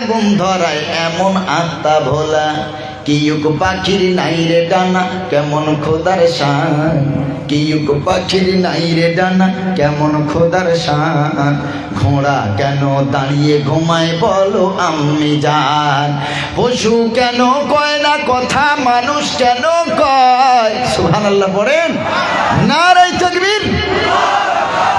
ঘুম ধরায় এমন আত্মা ভোলা, কিউক পাখির নাই রে ডানা কেমন খোদার শান, কিউক পাখির নাই রে ডানা কেমন খোদার শান। ঘোড়া কেন দাঁড়িয়ে ঘুমায় বলো আম্মি জান, পশু কেন কয় না কথা মানুষ কেন কয়, সুবহানাল্লাহ পড়েন, নারে তাকবীর।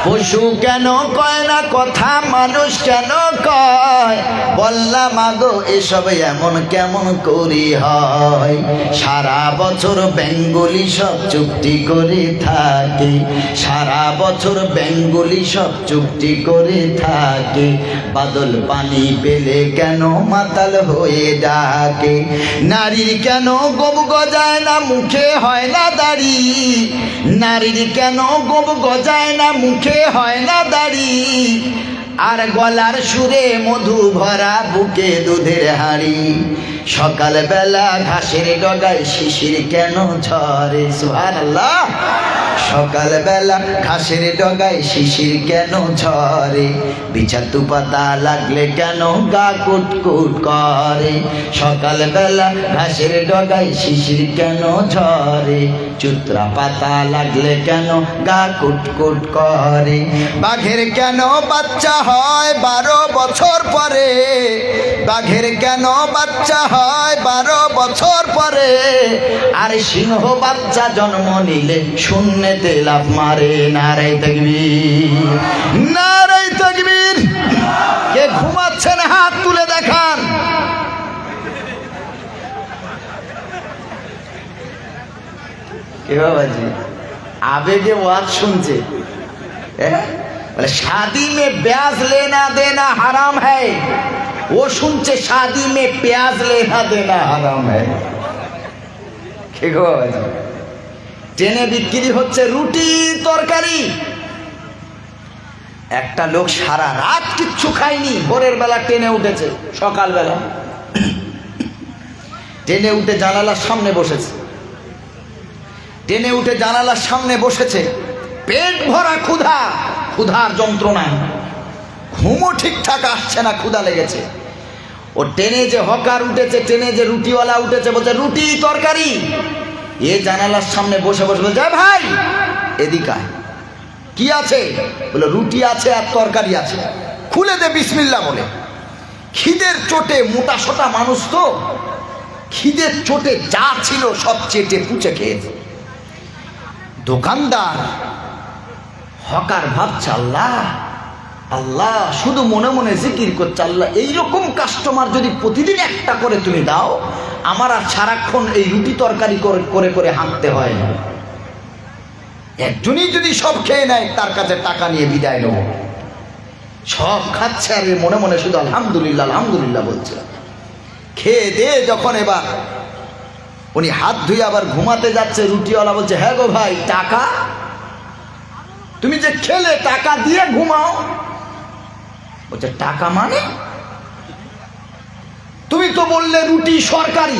পশু কেন কয় না কথা মানুষ কেন কয়, বললাম মাগো এসব এমন কেমন করি হয়। সারা বছর বেঙ্গলি সব চুক্তি করে থাকে, সারা বছর বেঙ্গলি সব চুক্তি করে থাকে, বাদল পানি পেলে কেন মাতাল হয়ে ডাকে। নারীর কেন গোব গজায় না মুখে হয় না দাড়ি, নারীর কেন গোব গজায় না মুখে হয় না দাড়ি, আর গলার সুরে মধু ভরা বুকে দুধের হাঁড়ি। সকালবেলা ঘাসের ডগায় শিশির কেন ঝরে, সুবহানাল্লাহ। সকালবেলা ঘাসের ডগায় শিশির কেন ঝরে, বিছাতু পাতা লাগলে কেন গা কুটকুট করে। সকালবেলা ঘাসের ডগায় শিশির কেন ঝরে, চুত্রা পাতা লাগলে কেন গা কুটকুট করে। বাঘের কেন বাচ্চা হয় 12 বছর পরে, বাঘের কেন বাচ্চা হয় 12 বছর পরে, আর সিংহ বাচ্চা জন্ম নিলে শূন্যতে লাফ মারে। নারে তাকবীর, নারে তাকবীর। কে ঘুমাচ্ছেন হাত তুলে দেখান। কে বাবাজি আবেগে ওয়াজ শুনছে, বলে शादी में ब्याज लेना देना हराम है, वो শুনছে शादी में प्याज लेना देना हराम है। কে গো বাবাজি, ট্রেনে বিক্রি হচ্ছে রুটি তরকারি, একটা লোক সারা রাত কিচ্ছু খায়নি, ভোরের বেলা ট্রেনে উঠেছে, সকালবেলা ট্রেনে উঠে জানালার সামনে বসেছে, ট্রেনে উঠে জানালার সামনে বসেছে, পেট ভরা ক্ষুধা, ক্ষুধার যন্ত্রণা, ঘুমও ঠিকঠাক আসছে না, ক্ষুধা লেগেছে। ও ট্রেনে যে হকার উঠেছে, ট্রেনে যে রুটিওয়ালা উঠেছে, বলছে রুটি তরকারি, এ জানালার সামনে বসে বসে বলছে ভাই এদিকে কি আছে, বলে রুটি আছে আর তরকারি আছে, খুলে দে বিসমিল্লাহ বলে। খিদের চোটে মোটা সোটা মানুষ তো, খিদের চোটে যা ছিল সব চেটে পুচে খেয়েছে। দোকানদার হকার ভাবছে আল্লাহ আল্লাহ, শুধু মনে মনে জিকির করছে আল্লাহ, এইরকম কাস্টমার যদি প্রতিদিন একটা করে তুমি দাও, আমার আর সারাক্ষণ এই রুটি তরকারি করে করে হাঁটতে হয় না। একজনই যদি সব খেয়ে নেয়, তার কাছে টাকা নিয়ে বিদায় নেব। সব খাচ্ছে আর মনে মনে শুধু আলহামদুলিল্লাহ আলহামদুলিল্লাহ বলছে। খেয়ে দে যখন এবার উনি হাত ধুয়ে আবার ঘুমাতে যাচ্ছে, রুটিওয়ালা বলছে হ্যাঁ গো ভাই টাকা, তুমি যে খেলে টাকা দিয়ে ঘুমাও। বলছে টাকা মানে, তুমি তো বললে রুটি সরকারি।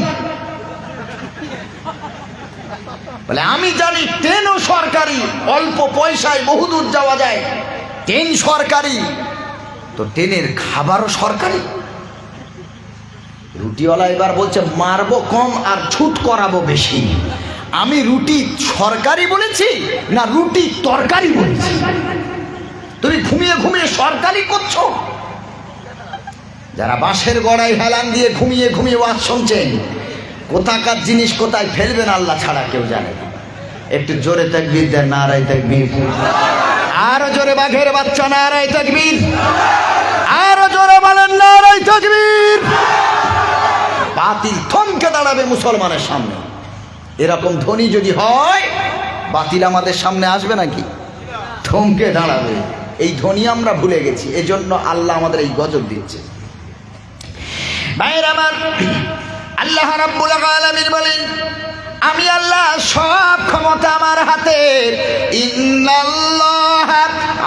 বলে আমি জানি ট্রেনও সরকারি, অল্প পয়সায় বহুদূর যাওয়া যায়, ট্রেন সরকারি, তো ট্রেনের খাবারও সরকারি। রুটিওয়ালা এবার বলছে মারবো কম আর ছুট করাবো বেশি, আমি রুটি সরকারি বলেছি না রুটি তরকারি বলেছি, তুমি ঘুমিয়ে ঘুমিয়ে সরকারি করছো। যারা বাঁশের গড়ায় হেলান দিয়ে ঘুমিয়ে ঘুমিয়ে ওয়াজ শুনছেন, কোথাকার জিনিস কোথায় ফেলবেন আল্লাহ ছাড়া কেউ জানে না। একটু জোরে তাকবীর দেন, নারায়ে তাকবীর। আরো জোরে বাঘের বাচ্চা, নারায়ে তাকবীর। আরো জোরে বলেন নারায়ে তাকবীর। বাতিল থমকে দাঁড়াবে মুসলমানের সামনে। এরকম ধ্বনি যদি হয়, বাতিল আমাদের সামনে আসবে নাকি? থমকে দাঁড়াবে। এই ধ্বনি আমরা ভুলে গেছি, এজন্য আল্লাহ আমাদের এই গজব দিচ্ছে। ভাইরা আমার, আল্লাহ রাব্বুল আলামিন বলেন আমি আল্লাহ সব ক্ষমতা আমার হাতে। ইন্নাল্লাহা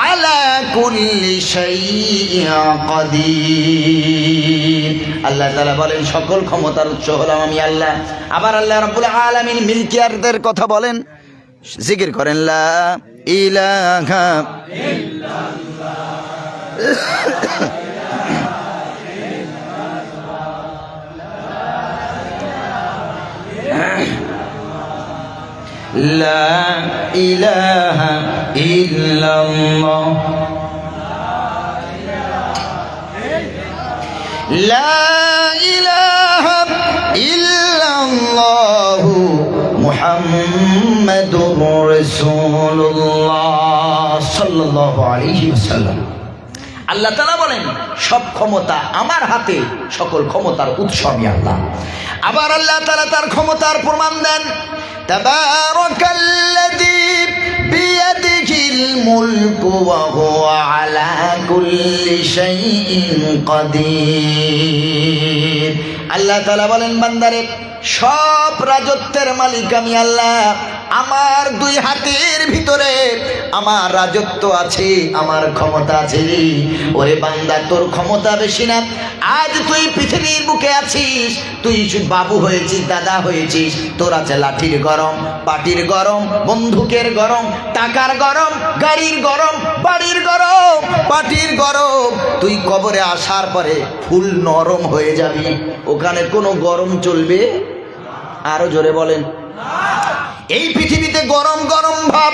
আলা কুল্লি শাইইন কাদির। আল্লাহ তাআলা বলেন সকল ক্ষমতার উৎস হলাম আমি আল্লাহ। আবার আল্লাহ রাব্বুল আলামিন মিলকিয়ারদের কথা বলেন, জিকির করেন লা ইলাহা ইল্লাল্লাহ লা ইলাহা ইল্লাল্লাহ লা ইলাহা ইল্লাল্লাহু মুহাম্মাদুর রাসূলুল্লাহ সাল্লাল্লাহু আলাইহি ওয়াসাল্লাম। আল্লাহ তাআলা বলেন সব ক্ষমতা আমার হাতে, সকল ক্ষমতার উৎস আমি আল্লাহ। আবার আল্লাহ তাআলা তার ক্ষমতার প্রমাণ দেন, তাবারাকাল্লাযী বিয়াদিহিল মুলকু ওয়া হুয়া আলা কুল্লি শাইইন কাদির। আল্লাহ তাআলা বলেন বান্দারে সব রাজত্বের মালিক আমি আল্লাহ, আমার দুই হাতের ভিতরে আমার রাজত্ব আছে, আমার ক্ষমতা আছে। ওরে বান্দা তোর ক্ষমতা বেশি না, আজ তুই পৃথিবীর বুকে আছিস, তুই বাবু হয়েছিস, দাদা হয়েছিস, তোর আছে লাঠির গরম, পাটির গরম, বন্দুকের গরম, টাকার গরম, গাড়ির গরম, বাড়ির গরম, পাটির গরম। তুই কবরে আসার পরে ফুল নরম হয়ে যাবি, ওখানে কোনো গরম চলবে? আরো জোরে বলেন। এই পৃথিবীতে গরম গরম ভাব,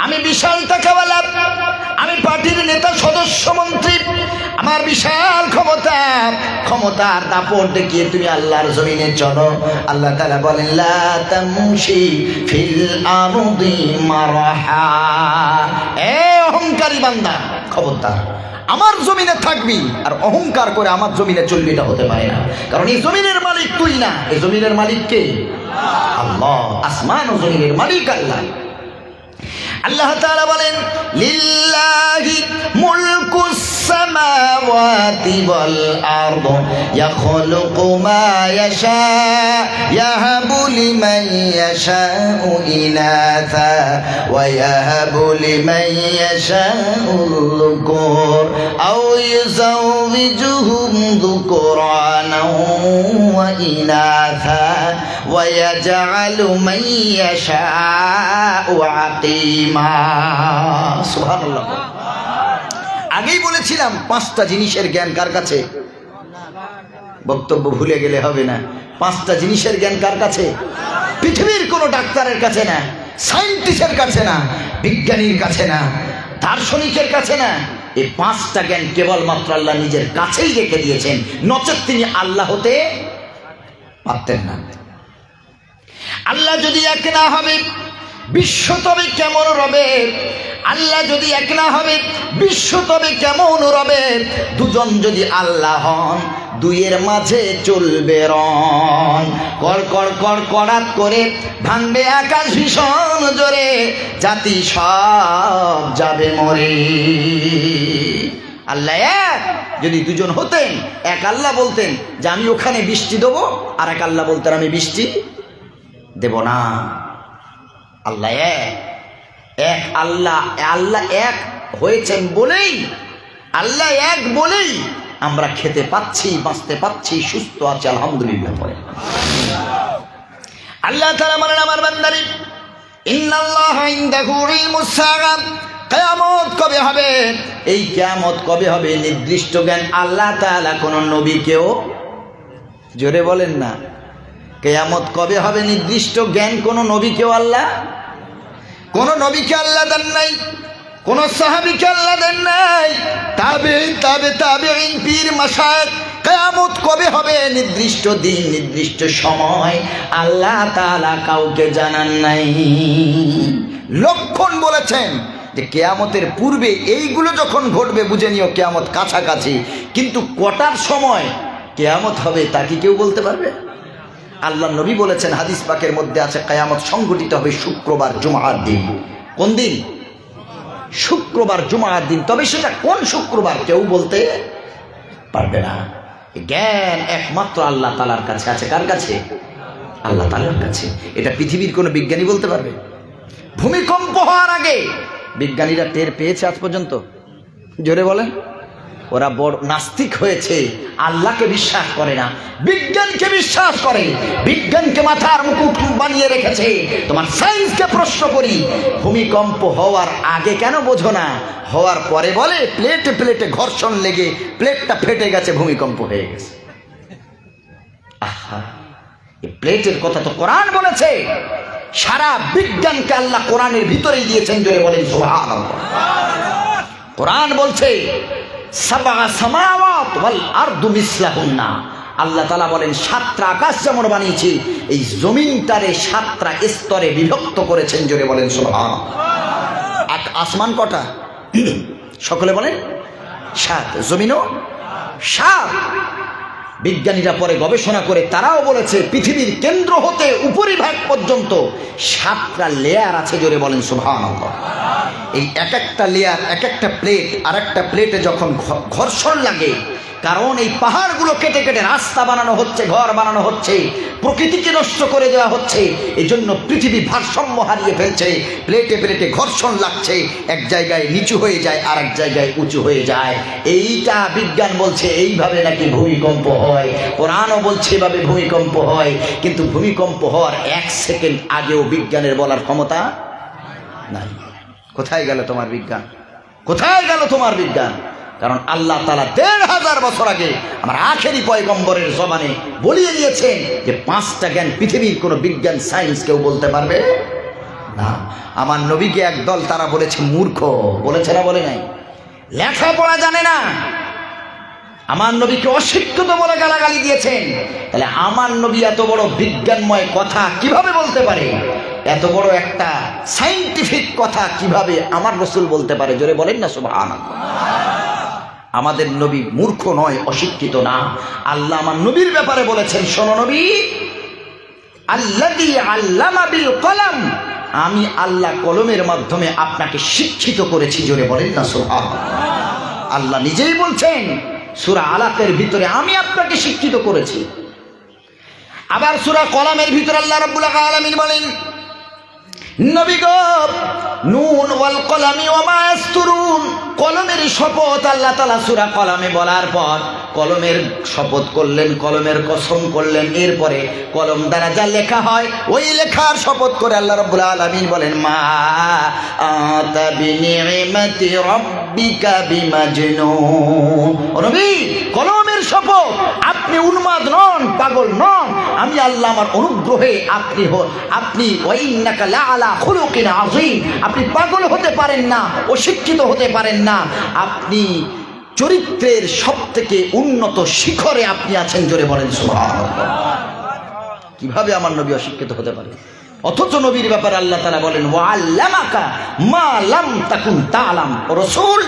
আমি বিশাল টাকাওয়ালা, আমি পার্টির নেতা, সদস্য, মন্ত্রী, আমার বিশাল ক্ষমতা, ক্ষমতার দাপট দেখিয়ে তুমি আল্লাহর জমিনে চলো। আল্লাহ তাআলা বলেন লা তামশি ফিল আরদি মারহা। এ অহংকারী বান্দা, খবরদার, আমার জমিনে থাকবি আর অহংকার করে আমার জমিনে চলবি, এটা হতে পারে না। কারণ এই জমিনের মালিক তুই না, এই জমিনের মালিক কে? আল্লাহ। আসমান ও জমিনের মালিক আল্লাহ। আল্লাহ তাআলা বলেন লিল্লাহি মুলকুস সামাওয়াতি ওয়াল আরদ ইয়াখলুকু মা ইয়াশা ইয়াহাবু লিমান ইয়াশাউ ইনাথা ওয়া ইয়াহাবু লিমান ইয়াশাউ যুকুর আও ইউযাওযিজুহুম যুকরানা ওয়া ইনাথা ওয়া ইয়াজআলু মান ইয়াশাউ আকিমা। সুবহানাল্লাহ। আগেই বলেছিলাম পাঁচটা জিনিসের জ্ঞান কার কাছে? বক্তব্য ভুলে গেলে হবে না। পাঁচটা জিনিসের জ্ঞান কার কাছে? পৃথিবীর কোনো ডাক্তারের কাছে না, সায়েন্টিস্টের কাছে না, বিজ্ঞানীর কাছে না, দার্শনিকের কাছে না। এই পাঁচটা জ্ঞান কেবলমাত্র আল্লাহ নিজের কাছেই রেখে দিয়েছেন, নচেত তিনি আল্লাহ হতে পারতেন না। আল্লাহ যদি এক না হবে বিশ্ব তবে কেমন রবে? আল্লাহ যদি এক না হবে বিশ্ব তবে কেমন রবে? দুজন যদি আল্লাহ হন, দুইয়ের মাঝে চলবে রন, কর কর কর করাত করে ভাঙবে আকাশ ভীষণ জোরে, জাতি সব যাবে মরে। আল্লাহ এক, যদি দুজন হতেন, এক আল্লাহ বলতেন যে আমি ওখানে বৃষ্টি দেবো, আর এক আল্লাহ বলতেন আমি বৃষ্টি দেব না। আল্লাহ এক, এক আল্লাহ। আল্লাহ এক হয়েছেন বলেই, আল্লাহ এক বলেই আমরা খেতে পাচ্ছি, বাঁচতে পাচ্ছি, সুস্থ আছি, আলহামদুলিল্লাহ। পরে আল্লাহ তাআলা বলেন আমার বান্দারে ইন্নাল্লাহা ইনদাহু ইলমুস সাআ, কিয়ামত কবে হবে? এই কিয়ামত কবে হবে নির্দিষ্ট জ্ঞান আল্লাহ তাআলা কোন নবীকেও, জোরে বলেন না, কিয়ামত কবে হবে নির্দিষ্ট জ্ঞান কোন নবীকেও আল্লাহ, কোন নবীকে আল্লাহ দেন নাই, কোন সাহাবীকে আল্লাহ দেন নাই, তাবেঈন, তাবেঈন, পীর, মাশায়েখ। কিয়ামত কবে হবে নির্দিষ্ট দিন, নির্দিষ্ট সময় আল্লাহ তাআলা কাউকে জানান নাই। লক্ষণ বলেছেন যে কিয়ামতের পূর্বে এইগুলো যখন ঘটবে বুঝে নিও কিয়ামত কাছাকাছি, কিন্তু কটার সময় কিয়ামত হবে তা কি কেউ বলতে পারবে? আল্লাহ নবী বলেছেন, হাদিস পাকের মধ্যে আছে, কিয়ামত সংঘটিত হবে শুক্রবার জুমার দিন। কোন দিন? শুক্রবার জুমার দিন। তবে সেটা কোন শুক্রবার কেউ বলতে পারবে না। জ্ঞান একমাত্র আল্লাহ তাআলার কাছে আছে। কার কাছে? আল্লাহ তাআলার কাছে। এটা পৃথিবীর কোনো বিজ্ঞানী বলতে পারবে? ভূমিকম্প হওয়ার আগে বিজ্ঞানীরা টের পেয়েছে আজ পর্যন্ত? জোরে বলেন। ওরা বড় নাস্তিক হয়েছে, আল্লাহকে বিশ্বাস করে না, বিজ্ঞানকে বিশ্বাস করে, বিজ্ঞানকে মাথার মুকুট বানিয়ে রেখেছে। তোমার সায়েন্সকে প্রশ্ন করি, ভূমিকম্প হওয়ার আগে কেন বোঝো না? হওয়ার পরে বলে প্লেটে প্লেটে ঘর্ষণ লেগে প্লেটটা ফেটে গেছে, ভূমিকম্প হয়ে গেছে। আহা, এই প্লেটের কথা তো কোরআন বলেছে, সারা বিজ্ঞানকে আল্লাহ কোরআনের ভিতরেই দিয়েছেন, জোরে বলেন সুবহানাল্লাহ। কোরআন বলছে সাবআ সামাওয়াত ওয়াল আরদু মিসলাহুন্না, আল্লাহ তাআলা বলেন 7টা আকাশ যেমন বানিয়েছি এই জমিনটারে 7টা স্তরে বিভক্ত করেছেন, জোরে বলেন সুবহানাল্লাহ। আসমান কটা? সকলে বলেন 7, জমিনও 7। বিজ্ঞানীরা পরে গবেষণা করে তারাও বলেছে পৃথিবীর কেন্দ্র হতে উপরিভাগ পর্যন্ত 7টা লেয়ার আছে, জোরে বলেন সুবহানাল্লাহ। এই এক একটা লেয়ার, এক একটা প্লেট আর একটা প্লেটে যখন ঘর্ষণ লাগে, কারণ এই পাহাড়গুলো কেটে কেটে রাস্তা বানানো হচ্ছে, ঘর বানানো হচ্ছে, প্রকৃতিকে নষ্ট করে দেওয়া হচ্ছে, এই জন্য পৃথিবী ভারসাম্য হারিয়ে ফেলছে। প্লেটে প্লেটে ঘর্ষণ লাগছে, এক জায়গায় নিচু হয়ে যায় আর এক জায়গায় উঁচু হয়ে যায়। এইটা বিজ্ঞান বলছে এইভাবে নাকি ভূমিকম্প হয়, কোরআনও বলছে এভাবে ভূমিকম্প হয়। কিন্তু ভূমিকম্প হওয়ার 1 সেকেন্ড আগেও বিজ্ঞানের বলার ক্ষমতা নাই। কোথায় গেল তোমার বিজ্ঞান? কোথায় গেল তোমার বিজ্ঞান? কারণ আল্লাহ তাআলা 1500 বছর আগে আমার আখেরি পয়গম্বরের জবানে বলিয়ে দিয়েছেন যে 5টা জ্ঞান পৃথিবীর কোনো বিজ্ঞান সায়েন্স কেউ বলতে পারবে না। আমার নবীকে একদল তারা বলেছে মূর্খ, বলেছে না? বলে নাই? লেখাপড়া জানে না, আমার নবীকে অশিক্ষিত বলে গালাগালি দিয়েছেন। তাহলে আমার নবী এত বড় বিজ্ঞানময় কথা কিভাবে বলতে পারে? এত বড় একটা সায়েন্টিফিক কথা কিভাবে আমার রাসূল বলতে পারে? জোরে বলেন না সুবহানাল্লাহ। আমাদের নবী মূর্খ নয়, অশিক্ষিত না। আল্লাহ আমার নবীর ব্যাপারে বলেছেন, শোনো নবী, আল্লাযী আল্লামা বিল কলম, আমি আল্লাহ কলমের মাধ্যমে আপনাকে শিক্ষিত করেছি, জোরে বলেন না সুবহানাল্লাহ। আল্লাহ নিজেই বলছেন সূরা আলাকের ভিতরে, আমি আপনাকে শিক্ষিত করেছি। আবার সূরা কলমের ভিতরে আল্লাহ রাব্বুল আলামিন বলেন, নবী গো, নুন ওয়াল কলামি ওয়া মা ইয়াসতুরুন, কলমের শপথ আল্লাহ তাআলা সূরা কলমে বলার পর কলমের শপথ করলেন, কলমের কসম করলেন। এরপরে কলম দ্বারা যা লেখা হয় ওই লেখার শপথ করে আল্লাহ রাব্বুল আলামিন বলেন, মা আতা বিনিমাতি রাব্বিকা বিমাজনুন। ও নবী, কলমের শপথ, আপনি উন্মাদ নন, পাগল নন। আমি আল্লাহ আমার অনুগ্রহে আপনি ওয়াইন্নাকা লাআলা খুলুকিন আযীম, আপনি পাগল হতে পারেন না, অশিক্ষিত হতে পারেন না, আপনি চরিত্রের সবথেকে উন্নত শিখরে আপনি আছেন, জোরে বলেন সুবহানাল্লাহ। কিভাবে আমার নবী অশিক্ষিত হতে পারে? অথচ নবীর ব্যাপারে আল্লাহ তাআলা বলেন, ওয়া আল্লামাকা মা লাম তাকুন তা'লাম। ও রাসূল,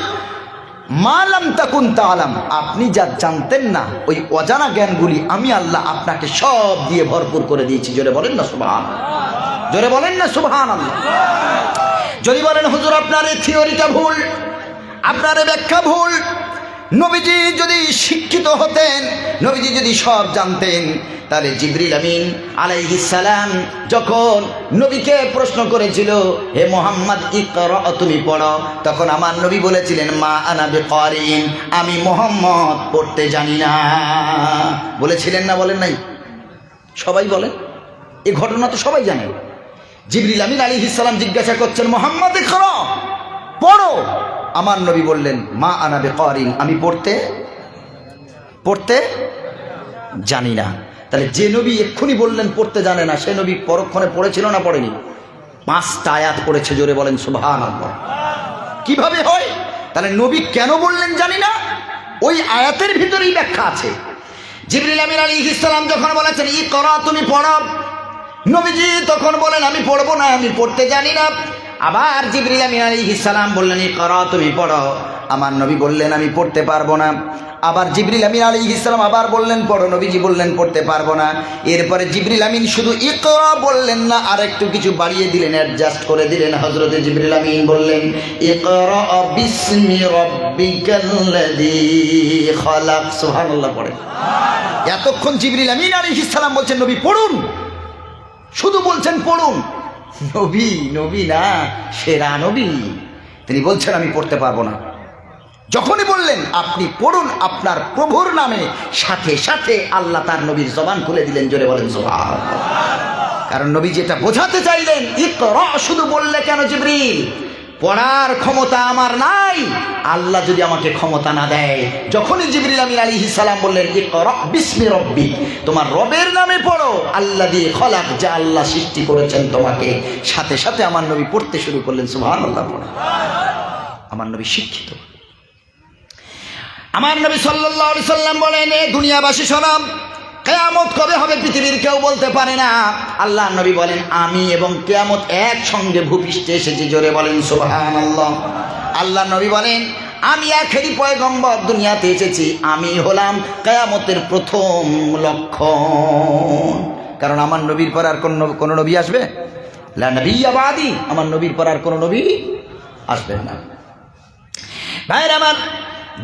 মা লাম তাকুন তা'লাম, আপনি যা জানতেন না ওই অজানা জ্ঞানগুলি আমি আল্লাহ আপনাকে সব দিয়ে ভরপুর করে দিয়েছি, জোরে বলেন না সুবহানাল্লাহ। জোরে বলেন না সুবহানাল্লাহ। যদি বলেন হুজুর আপনার এই থিওরিটা ভুল, আপনার ব্যাখ্যা ভুল, নবীজি যদি শিক্ষিত হতেন, নবীজি যদি সব জানতেন, তাহলে জিবরিল আমিন আলাইহিস সালাম যখন নবীকে প্রশ্ন করেছিল, হে মুহাম্মদ ইকরা, তুমি পড়ো, তখন আমার নবী বলেছিলেন, মা আনা বিকারিন, আমি মুহাম্মদ পড়তে জানি না। বলেছিলেন না? বলেন নাই? সবাই বলেন, এই ঘটনা তো সবাই জানে। জিবরিল আমিন আলাইহিস সালাম জিজ্ঞাসা করছেন, মুহাম্মদ ইকরা, পড়ো। আমার নবী বললেন, মা আনা বিকারিন, আমি পড়তে জানি না। তাহলে যে নবী এক্ষুনি বললেন পড়তে জানে না, সে নবী পরক্ষণে পড়েছিল না পড়েনি? 5টা আয়াত পড়েছে, জোরে বলেন সুবহানাল্লাহ। কিভাবে হয়? তাহলে নবী কেন বললেন জানি না, ওই আয়াতের ভিতরেই ব্যাখ্যা আছে। জিবরিল আমিন আলাইহিস সালাম যখন বলেছেন ইকরা, তুমি পড়ো, নবীজি তখন বলেন আমি পড়বো না, আমি পড়তে জানি না। আবার জিবরিল আমিন আলাইহিস সালাম বললেন ইকরা, তুমি পড়ো। আমার নবী বললেন আমি পড়তে পারবো না। আবার জিবরিল আমিন আলাইহিস সালাম আবার বললেন পড়ো, নবীজি বললেন পড়তে পারবো না। এরপরে জিবরিল আমিন শুধু ইকরা বললেন না, আর একটু কিছু বাড়িয়ে দিলেন, অ্যাডজাস্ট করে দিলেন। হযরতে জিবরিল আমিন বললেন ইকরা বিসমি রাব্বিকাল্লাযী খালাক। সুবহানাল্লাহ পড়ে। এতক্ষণ জিবরিল আমিন আলাইহিস সালাম বলছেন নবী পড়ুন, শুধু বলছেন পড়ুন। নবী না, সেরা নবী, তিনি বলছেন আমি পড়তে পারবো না। যখনই বললেন আপনি পড়ুন আপনার প্রভুর নামে, সাথে সাথে আল্লাহ তার নবীর জবান খুলে দিলেন, জোরে বলেন সুবহানাল্লাহ। কারণ নবী যেটা বোঝাতে চাইলেন, ইকরা শুধু বললে কেন জিবরিল, পড়ার ক্ষমতা আমার নাই, আল্লাহ যদি আমাকে ক্ষমতা না দেয়। যখনই জিবরিল আমিন আলাইহিস সালাম বললেন ইকরা বিসমি রব্বিক, তোমার রবের নামে পড়ো, আল্লাহ দিয়ে খলাক, যা আল্লাহ সৃষ্টি করেছেন তোমাকে, সাথে সাথে আমার নবী পড়তে শুরু করলেন সুবহানাল্লাহ পড়ে। আমার নবী শিক্ষিত। আমার নবী সাল্লাল্লাহু আলাইহি সাল্লাম বলেন, এ দুনিয়াবাসী শোনাম, কিয়ামত কবে হবে পৃথিবীর কেউ বলতে পারে না। আল্লাহ নবী বলেন, আমি এবং কিয়ামত একসঙ্গে ভূপৃষ্ঠে এসেছি, জোরে বলেন সুবহানাল্লাহ। আল্লাহ নবী বলেন, আমি আখেরি পয়গম্বর, দুনিয়াতে এসেছি, আমি হলাম কিয়ামতের প্রথম লক্ষণ। কারণ আমার নবীর পর আর কোন নবী আসবে? লা নবিয়্যা বাদি, আমার নবীর পর আর কোন নবী আসবে না। ভাইরা আমার,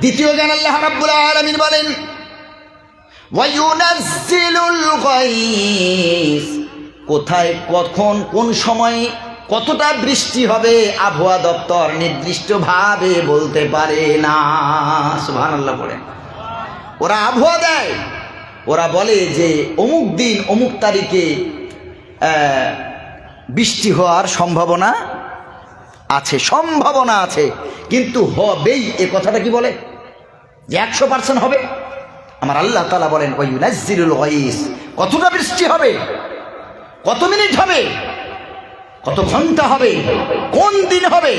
দ্বিতীয় জ্ঞান আল্লাহ রাব্বুল আলামিন বলেন ওয়ায়ুনাজ্জিলুল গায়স, কোথায়, কখন, কোন সময়ে কতটা বৃষ্টি হবে আবহাওয়া দপ্তর নির্দিষ্টভাবে বলতে পারে না। সুবহানাল্লাহ পড়েন। ওরা আবহাওয়া দেয়, ওরা বলে যে অমুক দিন অমুক তারিখে বৃষ্টি হওয়ার সম্ভাবনা আছে, সম্ভাবনা আছে, কিন্তু হবেই এ কথাটা কি বলে যে 100% হবে? আমার আল্লাহ তাআলা বলেন ওয়ায়ুনাজ্জিলুল গায়স, কতটা বৃষ্টি হবে, কত মিনিট হবে, কত ঘন্টা হবে, কোন দিন হবে,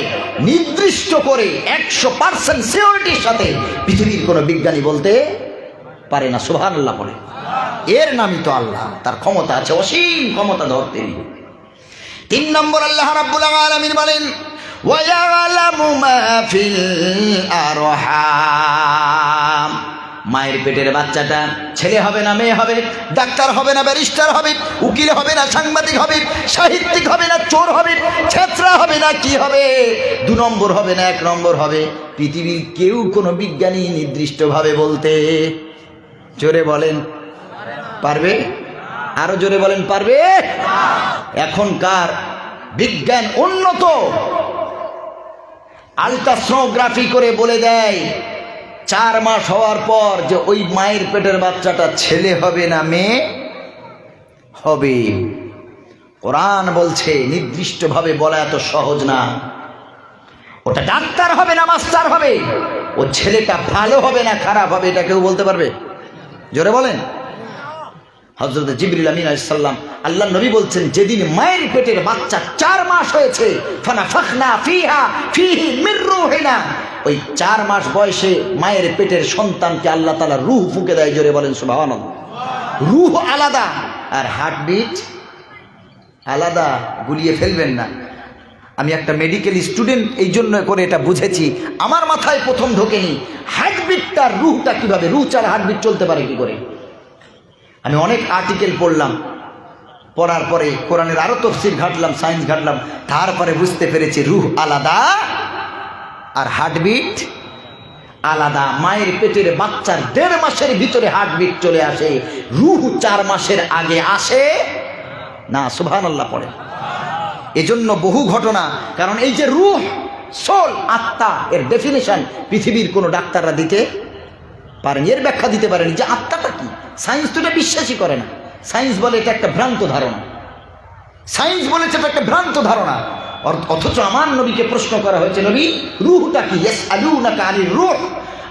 নির্দিষ্ট করে 100% সিওরিটির সাথে পৃথিবীর কোনো বিজ্ঞানী বলতে পারে না। সুবহানাল্লাহ বলে। এর নামই তো আল্লাহ, তার ক্ষমতা আছে, অসীম ক্ষমতা ধরতে। 3 নম্বর আল্লাহ রাব্বুল আলামিন বলেন ওয়ায়ালামু মা ফিল আরহাম, মায়ের পেটের বাচ্চাটা ছেলে হবে না মেয়ে হবে, ডাক্তার হবে না ব্যারিস্টার হবে, উকিল হবে না সাংবাদিক হবে, সাহিত্যিক হবে না চোর হবে, ছেত্রা হবে না কি হবে, 2 নম্বর হবে না 1 নম্বর হবে, পৃথিবীর কেউ কোনো বিজ্ঞানী নির্দিষ্টভাবে বলতে, জোরে বলেন পারবে? আরো জোরে বলেন পারবে? এখনকার বিজ্ঞান উন্নত, আলট্রাসোনোগ্রাফি করে বলে দেয় 4 মাস হওয়ার পর যে ওই মায়ের পেটের বাচ্চাটা ছেলে হবে না মেয়ে হবে। কোরআন বলছে নির্দিষ্টভাবে বলা এত সহজ না। ওটা ডাক্তার হবে না মাস্টার হবে, ও ছেলেটা ভালো হবে না খারাপ হবে, এটা কেউ বলতে পারবে? জোরে বলেন। হযরত জিবরিল আমিন আলাইহিস সালাম, আল্লাহ নবী বলছেন, যেদিন মায়ের পেটের বাচ্চা 4 মাস হয়েছে, ফানাফাখনা ফিহি মির রূহিনা, ওই 4 মাস বয়সে মায়ের পেটের সন্তানকে আল্লাহ তাআলা রূহ ফুঁকে দেয়, জোরে বলেন সুবহানাল্লাহ। রূহ আলাদা আর হার্টবিট আলাদা, গুলিয়ে ফেলবেন না। আমি একটা মেডিকেল স্টুডেন্ট, এই জন্য করে এটা বুঝেছি, আমার মাথায় প্রথম ঢোকেনি হার্টবিটটা, রূহটা কিভাবে, রূহ ছাড়া হার্টবিট চলতে পারে কি করে। আমি অনেক আর্টিকেল পড়লাম, পড়ার পরে কোরআনের আরো তাফসীর ঘাটলাম, সায়েন্স ঘাটলাম, তারপরে বুঝতে পেরেছি রূহ আলাদা আর হার্টবিট আলাদা। মায়ের পেটের বাচ্চার 1.5 মাসের ভিতরে হার্টবিট চলে আসে, রূহ 4 মাসের আগে আসে না। সুবহানাল্লাহ পড়ে। এজন্য বহু ঘটনা, কারণ এই যে রূহ, সোল, আত্মা, এর ডেফিনেশন পৃথিবীর কোনো ডাক্তাররা দিতে পারেনি, এর ব্যাখ্যা দিতে পারেনি যে আত্মাটা কি। সায়েন্স তো এটা বিশ্বাসই করে না। সায়েন্স বলে এটা একটা ভ্রান্ত ধারণা, সায়েন্স বলেছে এটা একটা ভ্রান্ত ধারণা। অথচ আমার নবীকে প্রশ্ন করা হয়েছে, নবী রূহটা কি? ইয়াসআলুনাকা আনির রূহ,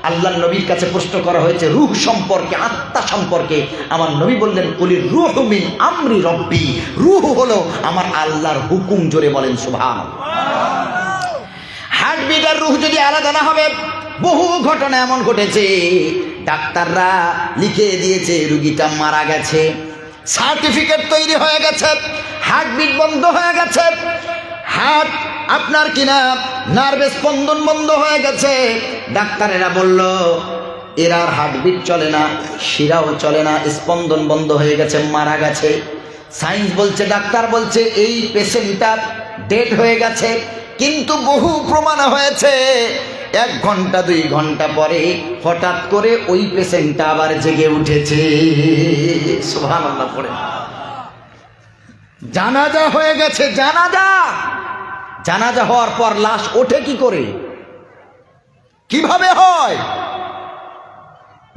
আল্লাহর নবীর কাছে প্রশ্ন করা হয়েছে রূহ সম্পর্কে, আত্মা সম্পর্কে। আমার নবী বললেন কুলির রূহু মিন আমরি রব্বি, রূহ হলো আমার আল্লাহর হুকুম, জোরে বলেন সুবহানাল্লাহ। হার্টবিট আর রূহ যদি আলাদা না হবে, বহু ঘটনা এমন ঘটেছে, ডাক্তাররা লিখে দিয়েছে রোগীটা মারা গেছে, সার্টিফিকেট তৈরি হয়ে গেছে, হার্টবিট বন্ধ হয়ে গেছে, হার্ট আপনার কিনা নার্ভের স্পন্দন বন্ধ হয়ে গেছে। ডাক্তারেরা বলল এর আর হার্টবিট চলে না, শিরাও চলে না, স্পন্দন বন্ধ হয়ে গেছে, মারা গেছে। সায়েন্স বলছে, ডাক্তার বলছে এই পেশেন্টটা ডেড হয়ে গেছে, কিন্তু বহু প্রমাণ হয়েছে 1 ঘন্টা 2 ঘন্টা পরে হঠাৎ করে ওই পেশেন্টটা আবার জেগে উঠেছে। সুবহানাল্লাহ পড়ে। জানাজা হয়ে গেছে, জানাজা হওয়ার পর লাশ ওঠে কি করে, কিভাবে হয়?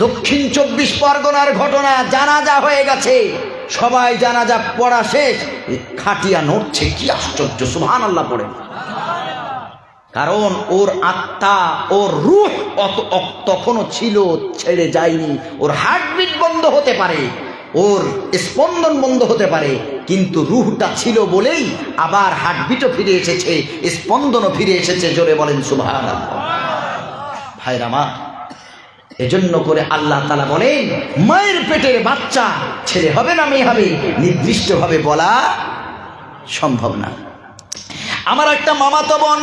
দক্ষিণ 24 পরগনার ঘটনা, জানাজা হয়ে গেছে, সবাই জানাজা পড়া শেষ, খাটিয়া নড়ছে, কি আশ্চর্য। সুবহানাল্লাহ পড়ে। কারণ ওর আত্মা, ওর রূহ তখনও ছিল, ছেড়ে যায়নি। ওর হার্টবিট বন্ধ হতে পারে, ওর স্পন্দন বন্ধ হতে পারে, কিন্তু রূহটা ছিল বলেই আবার হার্টবিটও ফিরে এসেছে, স্পন্দনও ফিরে এসেছে। জোরে বলেন সুবহানাল্লাহ। ভাইরা মা, এজন্য করে আল্লাহ তাআলা বলেন, মায়ের পেটের বাচ্চা ছেলে হবে না মেয়ে হবে নির্দিষ্টভাবে বলা সম্ভব না। আমার একটা মামাতো বোন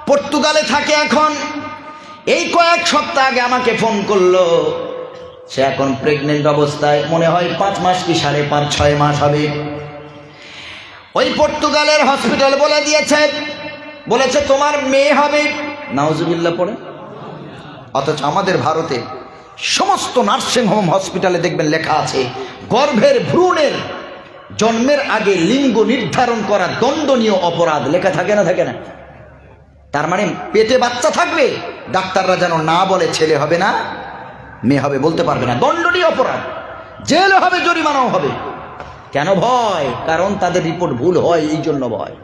পর্তুগালে থাকে এখন। এই কয়েক সপ্তাহ আগে আমাকে ফোন করলো, সে এখন প্রেগনেন্ট অবস্থায়, মনে হয় 5 মাস কি 5.5-6 মাস হবে। ওই পর্তুগালের হসপিটালে বলে দিয়েছে, বলেছে তোমার মেয়ে হবে। নাউজুবিল্লাহ পড়ে। অথচ আমাদের ভারতে সমস্ত নার্সিংহোম হসপিটালে দেখবেন লেখা আছে, গর্ভের ভ্রূণের জন্মের আগে লিঙ্গ নির্ধারণ করা দণ্ডনীয় অপরাধ। লেখা থাকে না, থাকে না? তার মানে পেটে বাচ্চা থাকবে, ডাক্তাররা যেন না বলে ছেলে হবে না মেয়ে হবে, বলতে পারবে না, দণ্ডনীয় অপরাধ, জেল হবে, জরিমানাও হবে। কেন ভয়? কারণ তাদের রিপোর্ট ভুল হয়, এই জন্য ভয়।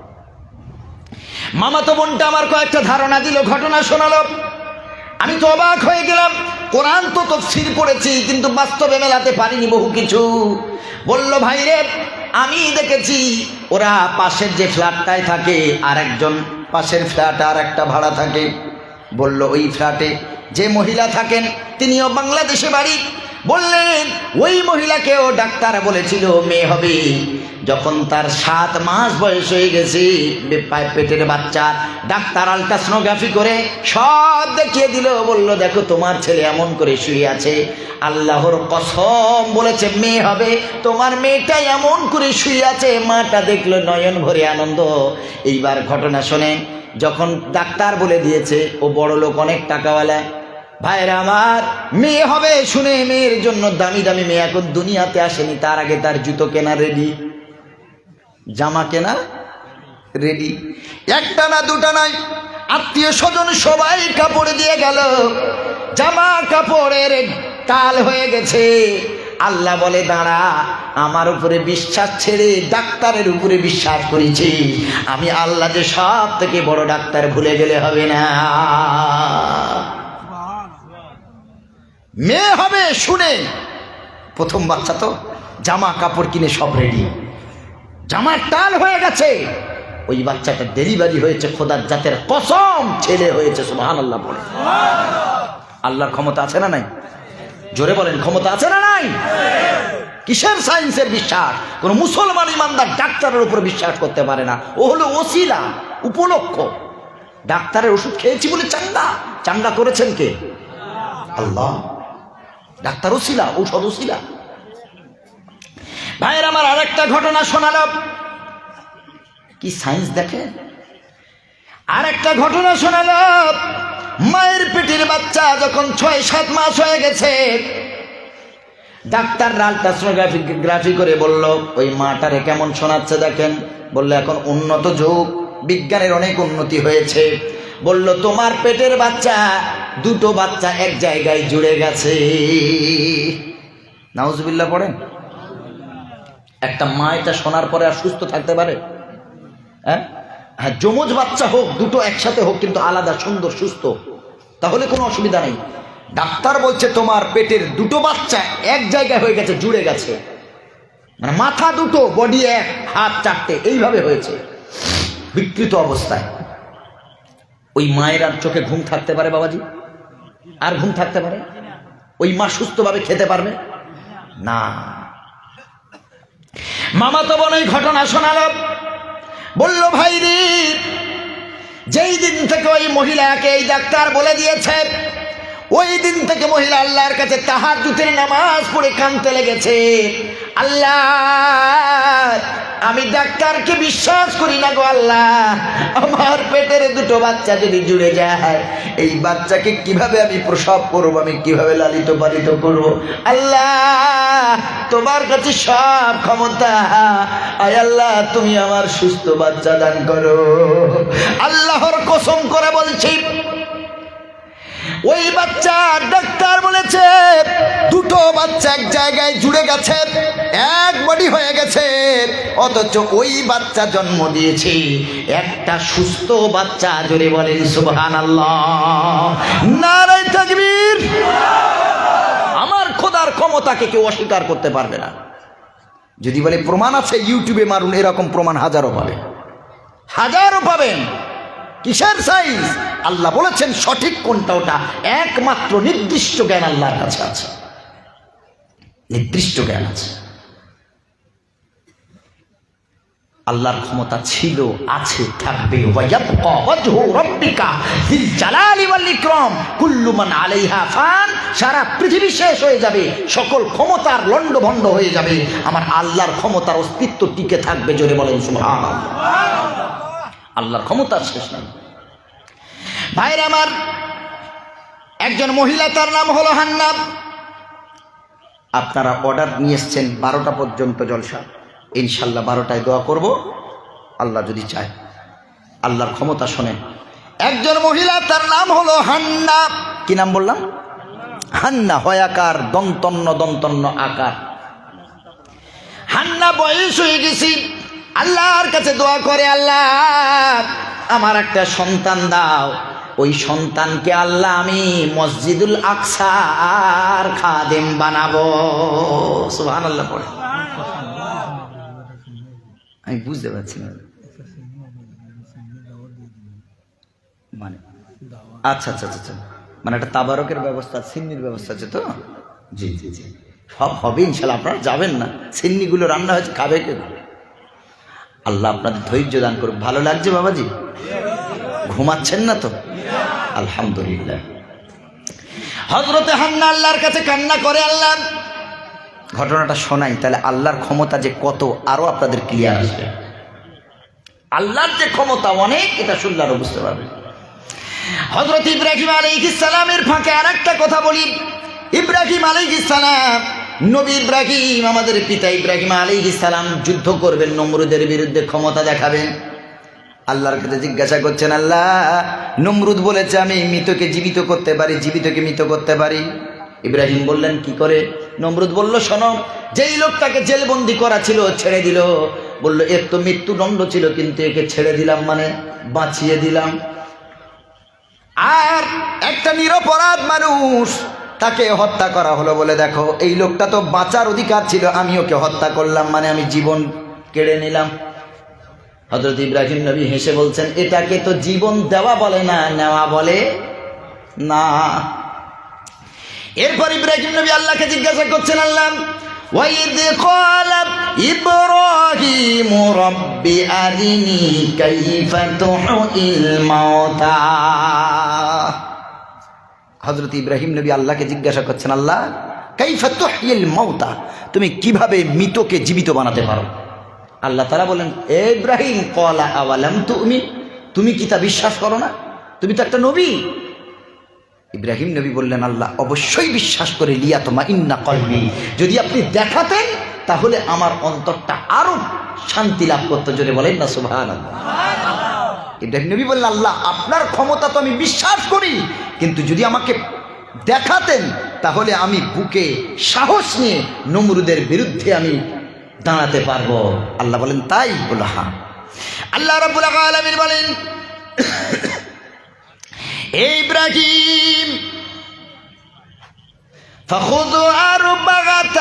মামাতো বোনটা আমার কয়েকটা ধারণা দিল, ঘটনা শোনালো। আমি তো অবাক হয়ে গেলাম। কোরআন তো তাফসীর পড়েছি, কিন্তু বাস্তবে মেলাতে পারিনি বহু কিছু। বলল, ভাই রে, আমি দেখেছি ওরা পাশের যে ফ্ল্যাটটায় থাকে, আর একজন পাশের ফ্ল্যাটে আর একটা ভাড়া থাকে। বলল, ওই ফ্ল্যাটে যে মহিলা থাকেন তিনিও বাংলাদেশে বাড়ি। বললেন, ওই মহিলাকেও ডাক্তার বলেছিল মেয়ে হবে। যখন তার 7 মাস বয়স হয়ে গেছে, পেটের বাচ্চা, ডাক্তার আলট্রাসোনোগ্রাফি করে সব দেখিয়ে দিল। বলল, দেখো তোমার ছেলে এমন করে শুয়ে আছে, আল্লাহর কসম বলেছে মেয়ে হবে। তোমার মেয়েটা এমন করে শুয়ে আছে। মাটা দেখলো, নয়ন ভরে আনন্দ। এইবার ঘটনা শোনেন, যখন ডাক্তার বলে দিয়েছে, ও বড় লোক, অনেক টাকাওয়ালা। ভাইরা আমার, মেয়ে হবে শুনে মেয়ের জন্য দামি দামি মেয়ে এখন দুনিয়াতে আসেনি, তার আগে তার জুতো কেনা রেডি, জামা কেনা রেডি। একটা না দুটা নয়, আত্মীয় স্বজন সবাই কাপড় দিয়ে গেল, জামা কাপড়ের টাল হয়ে গেছে। আল্লাহ বলে, দাঁড়া, আমার উপরে বিশ্বাস ছেড়ে ডাক্তারের উপরে বিশ্বাস করেছি। আমি আল্লাহ যে সব থেকে বড় ডাক্তার, ভুলে গেলে হবে না। মেয়ে হবে শুনে প্রথম বাচ্চা তো, জামা কাপড় কিনে সব রেডি, জামার টাল হয়ে গেছে। ওই বাচ্চাটা ডেলিভারি হয়েছে, খোদার জাতের কসম ছেলে হয়েছে। সুবহানাল্লাহ বলে। আল্লাহর ক্ষমতা আছে না নাই? জোরে বলেন, ক্ষমতা আছে না নাই? কিসের সায়েন্সের বিশ্বাস? কোন মুসলমান ইমানদার ডাক্তারের উপর বিশ্বাস করতে পারে না। ও হলো ওসিলা, উপলক্ষ। ডাক্তারের ওষুধ খেয়েছি বলে চান্দা, চান্দা করেছেন কে? আল্লাহ। ডাক্তার ওসিলা, ঔষধ ওসিলা। ভাইয়ের আমার আরেকটা ঘটনা শোনালাম, কি সায়েন্স দেখে। আরেকটা ঘটনা শোনালাম, মায়ের পেটের বাচ্চা যখন 6-7 মাস হয়ে গেছে, ডাক্তার আলট্রাসোনোগ্রাফি করে বলল, ওই মাটারে কেমন শোনাচ্ছে দেখেন। বললো, এখন উন্নত যুগ, বিজ্ঞানের অনেক উন্নতি হয়েছে। বলল, তোমার পেটের বাচ্চা, দুটো বাচ্চা এক জায়গায় জুড়ে গেছে। নাউজুবিল্লাহ পড়েন। একটা মা এটা শোনার পরে আর সুস্থ থাকতে পারে? হ্যাঁ, যমজ বাচ্চা হোক, দুটো একসাথে হোক, কিন্তু আলাদা, সুন্দর, সুস্থ, তাহলে কোনো অসুবিধা নেই। ডাক্তার বলছে তোমার পেটের দুটো বাচ্চা এক জায়গায় হয়ে গেছে, জুড়ে গেছে, মানে মাথা দুটো, বডি এক, হাত 4টে, এইভাবে হয়েছে বিকৃত অবস্থায়। ওই মায়ের আর চোখে ঘুম থাকতে পারে বাবাজি? আর ঘুম থাকতে পারে? ওই মা সুস্থভাবে খেতে পারবে না। মামাতো বোন এই ঘটনা শোনালো, বলল, ভাই রে, যেই দিন থেকে ওই মহিলাকে এই ডাক্তার বলে দিয়েছে, ওই দিন থেকে মহিলা আল্লাহর কাছে তাহাজ্জুদের নামাজ পড়ে কাঁদতে লেগেছে। আল্লাহ, আমি ডাক্তারকে বিশ্বাস করি না গো আল্লাহ, আমার পেটের দুটো বাচ্চা যদি জুড়ে যায়, এই বাচ্চাকে কিভাবে আমি প্রসব করব, আমি কিভাবে লালিত পালিত করব। আল্লাহ, তোমার কাছে সব ক্ষমতা, আয় আল্লাহ, তুমি আমার সুস্থ বাচ্চা দান করো। আল্লাহর কসম করে বলছি, ওই বাচ্চা ডাক্তার বলেছে দুটো বাচ্চা এক জায়গায় জুড়ে গেছে, এক বডি হয়ে গেছে, অথচ ওই বাচ্চা জন্ম দিয়েছে একটা সুস্থ বাচ্চা। জোরে বলেন সুবহানাল্লাহ, নারায়ে তাকবীর। আমার খোদার ক্ষমতাকে কেউ অস্বীকার করতে পারবে না। যদি বলে প্রমাণ আছে, ইউটিউবে মারুন, এরকম প্রমাণ হাজারো পাবেন, হাজারো পাবেন। কিসের সাইজ? আল্লাহ বলেছেন সঠিক কোনটা ওটা একমাত্র নির্দিষ্ট জ্ঞান আল্লাহর কাছে আছে, নির্দিষ্ট জ্ঞান আছে। আল্লাহর ক্ষমতা ছিল, আছে, থাকবে। ওয়ায়াবকা ওয়াজহু রাব্বিকা যিল জালালি ওয়াল ইকরাম কুল্লু মান আলাইহা ফান। সারা পৃথিবী শেষ হয়ে যাবে, সকল ক্ষমতার লণ্ডভণ্ড হয়ে যাবে, আমার আল্লাহর ক্ষমতার অস্তিত্ব টিকে থাকবে। জোরে বলেন সুবহানাল্লাহ। আল্লাহর ক্ষমতার শেষ নেই। ভাইরা আমার, একজন মহিলা, তার নাম হলো হান্না। আপনারা অর্ডার নিয়ে এসছেন 12টা পর্যন্ত জলসা, ইনশাল্লাহ 12টায় দোয়া করব, আল্লাহ যদি চায়। আল্লাহর ক্ষমতা শোনেন। একজন মহিলা, তার নাম হলো হান্না। কি নাম বললাম? হান্না, হয়াকার, দন্তন্য দন্তন্য আকার। হান্না বয়স হয়ে গেছি, আল্লাহর কাছে দোয়া করে, আল্লাহ আমার একটা সন্তান দাও। ওই সন্তানকে আল্লাহ আমি মসজিদুল আকসার খাদেম বানাবো। সুবহানাল্লাহ পড়ে। আমি বুঝতে পারছি না মানে, আচ্ছা আচ্ছা আচ্ছা, মানে একটা তাবারকের ব্যবস্থা, সিন্নির ব্যবস্থা আছে তো? জি জি জি, সব হবে ইনশাল্লাহ। আপনারা যাবেন না, সিন্নিগুলো রান্না হয়েছে, খাবে কে? আল্লাহ আপনাদের ধৈর্য দান করুক। ভালো লাগছে বাবাজি? ঘুমাচ্ছেন না তো? আলহামদুলিল্লাহ। হযরতে হান্না আল্লাহর কাছে কান্না করে। আল্লাহ, ঘটনাটা শোনাই, তাহলে আল্লাহর ক্ষমতা যে কত আরো আপনাদের ক্লিয়ার আসবে। আল্লাহর যে ক্ষমতা অনেক, এটা শুনলে আরো বুঝতে পারবেন। হযরত ইব্রাহিম আলাইহিস সালামের ফাঁকে আরেকটা কথা বলি। ইব্রাহিম আলাইহিস সালাম, নবী ইব্রাহিম, আমাদের পিতা ইব্রাহিম আলাইহিস সালাম যুদ্ধ করবেন, নমরুদের বিরুদ্ধে ক্ষমতা দেখাবেন। আল্লাহর কাছে জিজ্ঞাসা করছেন, আল্লাহ নমরুদ বলেছে আমি মৃতকে জীবিত করতে পারি, জীবিতকে মৃত করতে পারি। ইব্রাহিম বললেন কি করে? নমরুদ বলল, শোনো, যেই লোকটাকে জেলবন্দি করা ছিল ছেড়ে দিল, বলল এর তো মৃত্যুদণ্ড ছিল, কিন্তু একে ছেড়ে দিলাম মানে বাঁচিয়ে দিলাম। আর একটা নিরপরাধ মানুষ, তাকে হত্যা করা হলো বলে দেখো এই লোকটা তো বাঁচার অধিকার ছিল, আমি ওকে হত্যা করলাম মানে আমি জীবন কেড়ে নিলাম। হযরত ইব্রাহিম নবী হেসে বলছেন, এটাকে তো জীবন দেওয়া বলে না, নেওয়া বলে না। এরপর ইব্রাহিম নবী আল্লাহকে জিজ্ঞাসা করছেন, আল্লাহ ওয়াইদ ক্বালা ইব্রাহিম রাব্বি আরিনি কাইফা তুহিল মাউতা। হযরত ইব্রাহিম নবী আল্লাহকে জিজ্ঞাসা করছেন, আল্লাহ কাইফা তুহিল মাউতা, তুমি কিভাবে মৃতকে জীবিত বানাতে পারো? আল্লাহ তাআলা বলেন, এ ইব্রাহিম, ক্বালা আওয়ালাম তুমিন, তুমি কি তা বিশ্বাস করো না? তুমি তো একটা নবী। ইব্রাহিম নবী বললেন, আল্লাহ অবশ্যই বিশ্বাস করে, লিয়াতমাইন্না কলবি, যদি আপনি দেখাতেন তাহলে আমার অন্তরটা আরো শান্তি লাভ করতো। জোরে বলেন না সুবহানাল্লাহ। ইব্রাহিম নবী বললেন, আল্লাহ আপনার ক্ষমতা তো আমি বিশ্বাস করি, কিন্তু যদি আমাকে দেখাতেন তাহলে আমি বুকে সাহস নিয়ে নমরুদের বিরুদ্ধে আমি দাঁড়াতে পারবো। আল্লাহ বলেন, তাই? বলল হ্যাঁ। আল্লাহ রাব্বুল আলামিন বলেন, ইব্রাহিম فخذ أربعة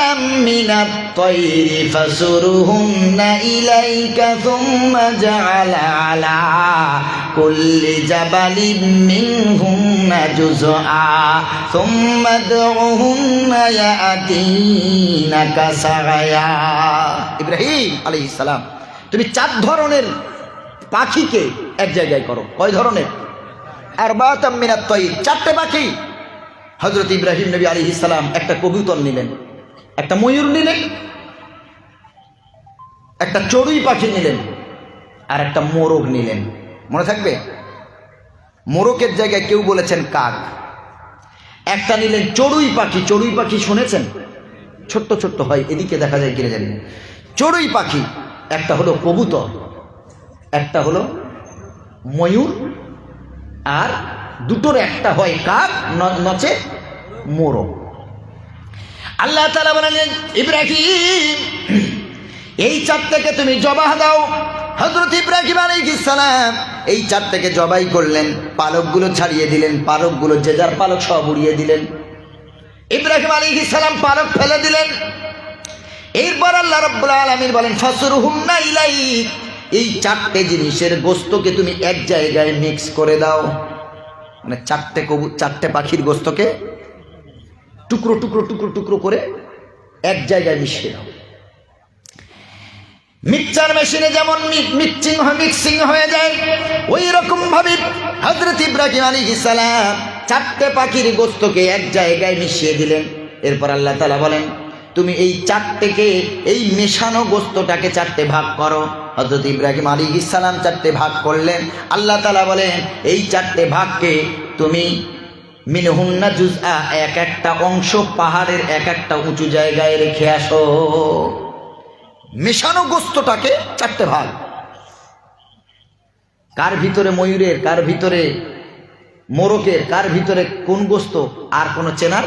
من الطير فصرهن إليك ثم جعل على كل جبل منهن جزءا ثم ادعهن يأتينك سعيا। ইব্রাহিম আলাইহিস সালাম, তুমি 4 ধরনের পাখিকে এক জায়গায় করো। কয় ধরনের? আরবাতাম মিনাত তাইর, 4টে পাখি। হযরত ইব্রাহিম নবী আলাইহিস সালাম একটা কবুতর নিলেন, একটা ময়ূর নিলেন, একটা চড়ুই পাখি নিলেন, আর একটা মোরগ নিলেন। মনে থাকবে, মোরগের জায়গায় কেউ বলেছেন কাক। একটা নিলেন চড়ুই পাখি। চড়ুই পাখি শুনেছেন? ছোট্ট ছোট্ট হয়, এদিকে দেখা যায় কিনে জানি। চড়ুই পাখি একটা হলো কবুতর, একটা হলো ময়ূর, আর দুটোর একটা হয় কাক নচে মোরগ। আল্লাহ তাআলা বলেন ইব্রাহিম এই চারটাকে তুমি জবাহ দাও। হযরত ইব্রাহিম আলাইহিস সালাম এই চারটাকে জবাই করলেন, পালকগুলো ছাড়িয়ে দিলেন, পালকগুলো যে যার পালক সব উড়িয়ে দিলেন। ইব্রাহিম আলাইহিস সালাম পালক ফেলে দিলেন। এরপর আল্লাহ রাব্বুল আলামিন বলেন ফাসরুহুন্না ইলাইক, এই চারটে জিনিসের গোস্তকে তুমি এক জায়গায় মিক্স করে দাও। মানে চারটে পাখির গোস্তকে টুকরো টুকরো টুকরো টুকরো করে এক জায়গায় মিশিয়ে দাও। মিক্সচার মেশিনে যেমন মিক্সিং হয়ে যায়, ওই রকম ভাবে হযরত ইব্রাহিম আলাইহিস সালাম চারটে পাখির গোস্তকে এক জায়গায় মিশিয়ে দিলেন। এরপর আল্লাহ তাআলা বলেন তুমি এই চারটেকে, এই মেশানো গোস্তটাকে চারটে ভাগ করো। হযরত ইব্রাহিম আলাইহিস সালাম চারটে ভাগ করলেন। আল্লাহ তাআলা বলেন এই চারটে ভাগকে তুমি মিনহুন্না জুজআ, এক একটা অংশ পাহাড়ের এক একটা উঁচু জায়গায় রেখে আসো। মেশানো গোস্তটাকে চারটে ভাগ। কার ভিতরে ময়ূরের, কার ভিতরে মোরকের, কার ভিতরে কোন গোস্ত আর কোনো চেনার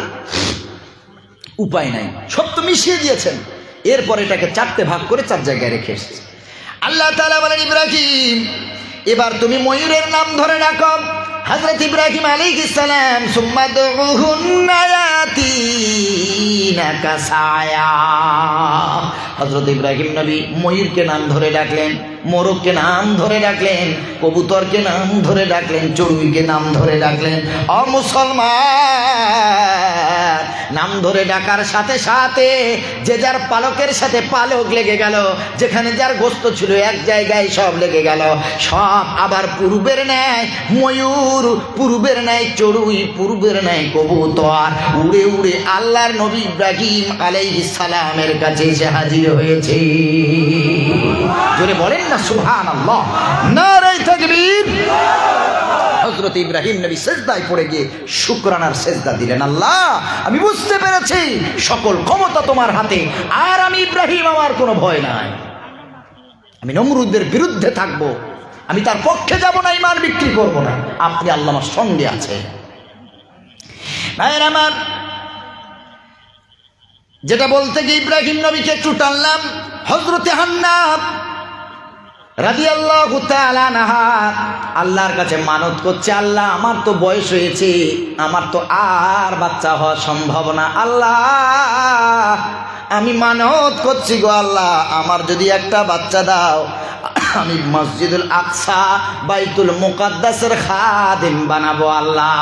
উপায় নাই, সব তো মিশিয়ে দিয়েছেন। এরপর এটাকে চারটে ভাগ করে চার জায়গায় রেখে এসেছে। আল্লাহ তাআলা বলেন ইব্রাহিম এবার তুমি ময়ূরের নাম ধরে রাখো। হযরত ইব্রাহিম আলাইহিস সালাম সুম্মা দুহুন্না ইয়াতিনাকা সায়া, হযরত ইব্রাহিম নবী ময়ূরকে নাম ধরে ডাকলেন, মোরগকে নাম ধরে ডাকলেন, কবুতরকে নাম ধরে ডাকলেন, চড়ুইকে নাম ধরে ডাকলেন। ও মুসলমান, নাম ধরে ডাকার সাথে সাথে যে যার পালকের সাথে পালক লেগে গেল, যেখানে যার গোস্ত ছিল এক জায়গায় সব লেগে গেল। সব আবার পূর্বের ন্যায় ময়ূর, পূর্বের ন্যায় চড়ুই, পূর্বের ন্যায় কবুতর উড়ে উড়ে আল্লাহর নবী ইব্রাহিম আলাইহিস সালামের কাছে এসে হাজির হয়েছে। জোরে বলেন না সুবহানাল্লাহ, নারে তাকবীর। হযরত ইব্রাহিম নবী সিজদায় পড়ে গিয়ে শুকরানার সিজদা দিলেন। আল্লাহ আমি বুঝতে পেরেছি সকল ক্ষমতা তোমার হাতে, আর আমি ইব্রাহিম আমার কোনো ভয় নাই, আমি নমরুদের বিরুদ্ধে থাকব, আমি তার পক্ষে যাব না, ঈমান বিক্রি করব না, আপনি আল্লাহ আমার সঙ্গে আছে। ভাইয়ের আমার, যেটা বলতে গিয়ে ইব্রাহিম নবীকে একটু টানলাম। হযরতে হান্না রাদিয়াল্লাহু তাআলা আনহা আল্লাহর কাছে মানত করছে, আল্লাহ আমার তো বয়স হয়েছে, আমার তো আর বাচ্চা হওয়া সম্ভব না, আল্লাহ আমি মানত করছি গো আল্লাহ, আমার যদি একটা বাচ্চা দাও, আমি মসজিদুল আকসা বাইতুল মুকাদ্দাসের খাদেম বানাবো আল্লাহ।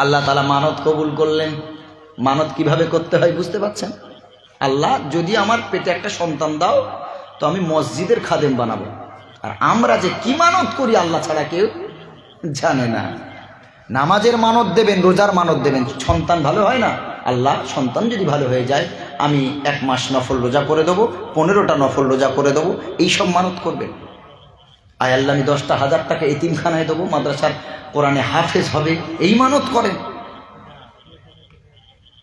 আল্লাহ তাআলা মানত কবুল করলেন। মানত কিভাবে করতে হয় বুঝতে পারছেন? আল্লাহ যদি আমার পেটে একটা সন্তান দাও তো আমি মসজিদের খাদেম বানাবো। আর আমরা যে কি মানত করি আল্লাহ ছাড়া কেউ জানে না। নামাজের মানত দেবেন, রোজার মানত দেবেন, সন্তান ভালো হয় না, আল্লাহ সন্তান যদি ভালো হয়ে যায় আমি 1 মাস নফল রোজা করে দেবো, 15টা নফল রোজা করে দেবো, এইসব মানত করবেন। আয় আল্লাহ আমি 10,000 টাকা এতিমখানায় দেবো, মাদ্রাসার কোরআনে হাফেজ হবে, এই মানত করেন।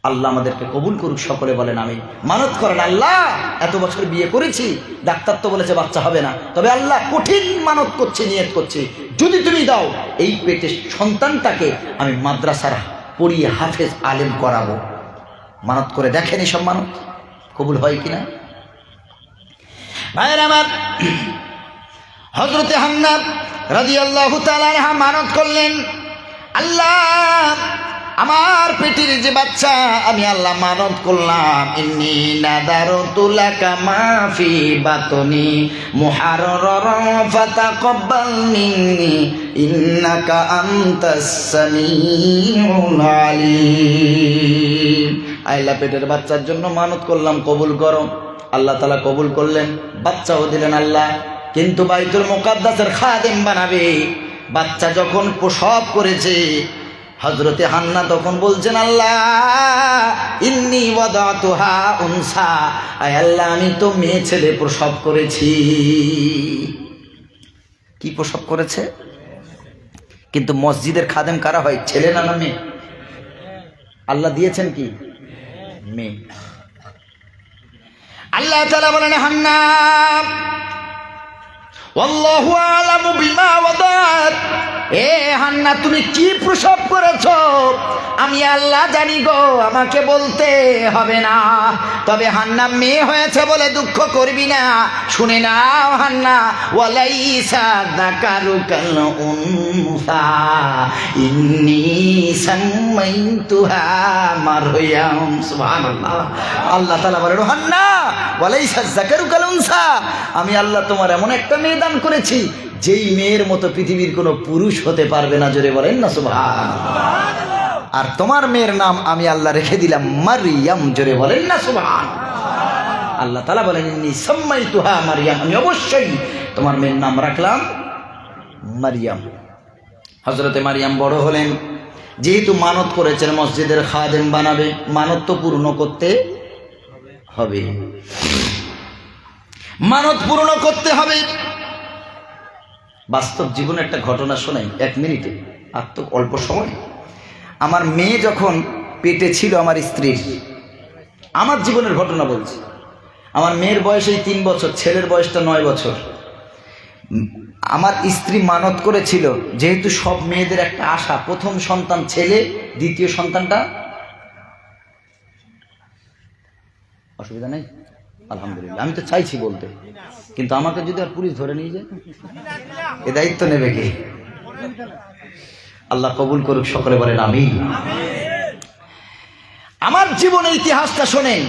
আল্লাহ আমাদেরকে কবুল করুক, সকলে বলেন আমিন। মানত করেন, আল্লাহ এত বছর বিয়ে করেছি, ডাক্তার তো বলেছে বাচ্চা হবে না, তবে আল্লাহ কঠিন মানত করছি, নিয়ত করছি, যদি তুমি দাও এই পেটে সন্তানটাকে আমি মাদ্রাসার পড়িয়ে হাফেজ আলেম করাবো। মানত করে দেখেন এসব মানত কবুল হয় কিনা। ভাইয়ের আমার, হযরতে হান্না রাদিয়াল্লাহু তাআলা আনহা মানত করলেন, আল্লাহ আমার পেটের যে বাচ্চা আমি আল্লাহ মানত করলাম, ইন্নী নাদারতু লাকা মা ফি বাতনি মুহাররারান ফাতাকাব্বাল মিন্নি ইন্নাকা আনতাস সামিউল আলিম। আল্লাহ পেটের বাচ্চার জন্য মানত করলাম, কবুল করো। আল্লাহ তাআলা কবুল করলেন, বাচ্চাও দিলেন আল্লাহ, কিন্তু বাইতুল মুকাদ্দাসের খাদেম বানাবে। বাচ্চা যখন প্রসব করেছে হযরতে হান্না তখন বলছেন, আল্লাহ ইন্নী ওয়াদাতুহা উনসা, আয় আল্লাহ আমি তো মেয়ে ছেলে প্রসব করেছি। কি প্রসব করেছে? কিন্তু মসজিদের খাদেম কারা হয়, ছেলে না মেয়ে? আল্লাহ দিয়েছেন কি? মেয়ে। আল্লাহ তাআলা বলেন, হান্না আল্লাহু আ'লামু বিমা ওয়াদাত। এ হান্না, তুমি কি প্রসব করেছ আমি আল্লাহ জানি গো, আমাকে বলতে হবে না। তবে হান্না মেয়ে হয়েছে বলে দুঃখ করবি না। শুনে নাও হান্না, ওয়ালাইসা যাকারু কাল উনসা ইন্নী সাম্মাইতুহা মারয়াম। সুবহানাল্লাহ। আল্লাহ তাআলা বলেন, হান্না ওয়ালাইসা যাকারু কাল উনসা, আমি আল্লাহ তোমার এমন একটা মেয়ে দান করেছি যেই মেয়ের মতো পৃথিবীর কোনো পুরুষ হতে পারবে না। জোরে বলেন না সুবহানাল্লাহ। আর তোমার মেয়ের নাম আমি আল্লাহ রেখে দিলাম মারইয়াম। জোরে বলেন না সুবহানাল্লাহ। আল্লাহ তাআলা বলেন, ইন্নী সাম্মাইতুহা মারইয়াম, আমি অবশ্যই তোমার মেয়ের নাম রাখলাম মারইয়াম। হযরতে মারইয়াম বড় হলেন, যেহেতু মানত করেছেন মসজিদের খাদেম বানাবে, মানত তো পূর্ণ করতে হবে, মানত পূর্ণ করতে হবে। বাস্তব জীবনে একটা ঘটনা শোনাই 1 মিনিটে, আর তো অল্প সময়। আমার মেয়ে যখন পেটে ছিল আমার স্ত্রীর, আমার জীবনের ঘটনা বলছি। আমার মেয়ের বয়স এই 3 বছর, ছেলের বয়সটা 9 বছর। আমার স্ত্রী মানত করেছিল, যেহেতু সব মেয়েদের একটা আশা, প্রথম সন্তান ছেলে, দ্বিতীয় সন্তানটা, অসুবিধা নেই আলহামদুলিল্লাহ, আমি তো চাইছি বলতে, কিন্তু আমাকে যদি আর পুলিশ ধরে নিয়ে যায় এ দায়িত্ব নেবে কে? আল্লাহ কবুল করুক, সকলে বলেন আমিন। আমার জীবনের ইতিহাসটা শোনেন।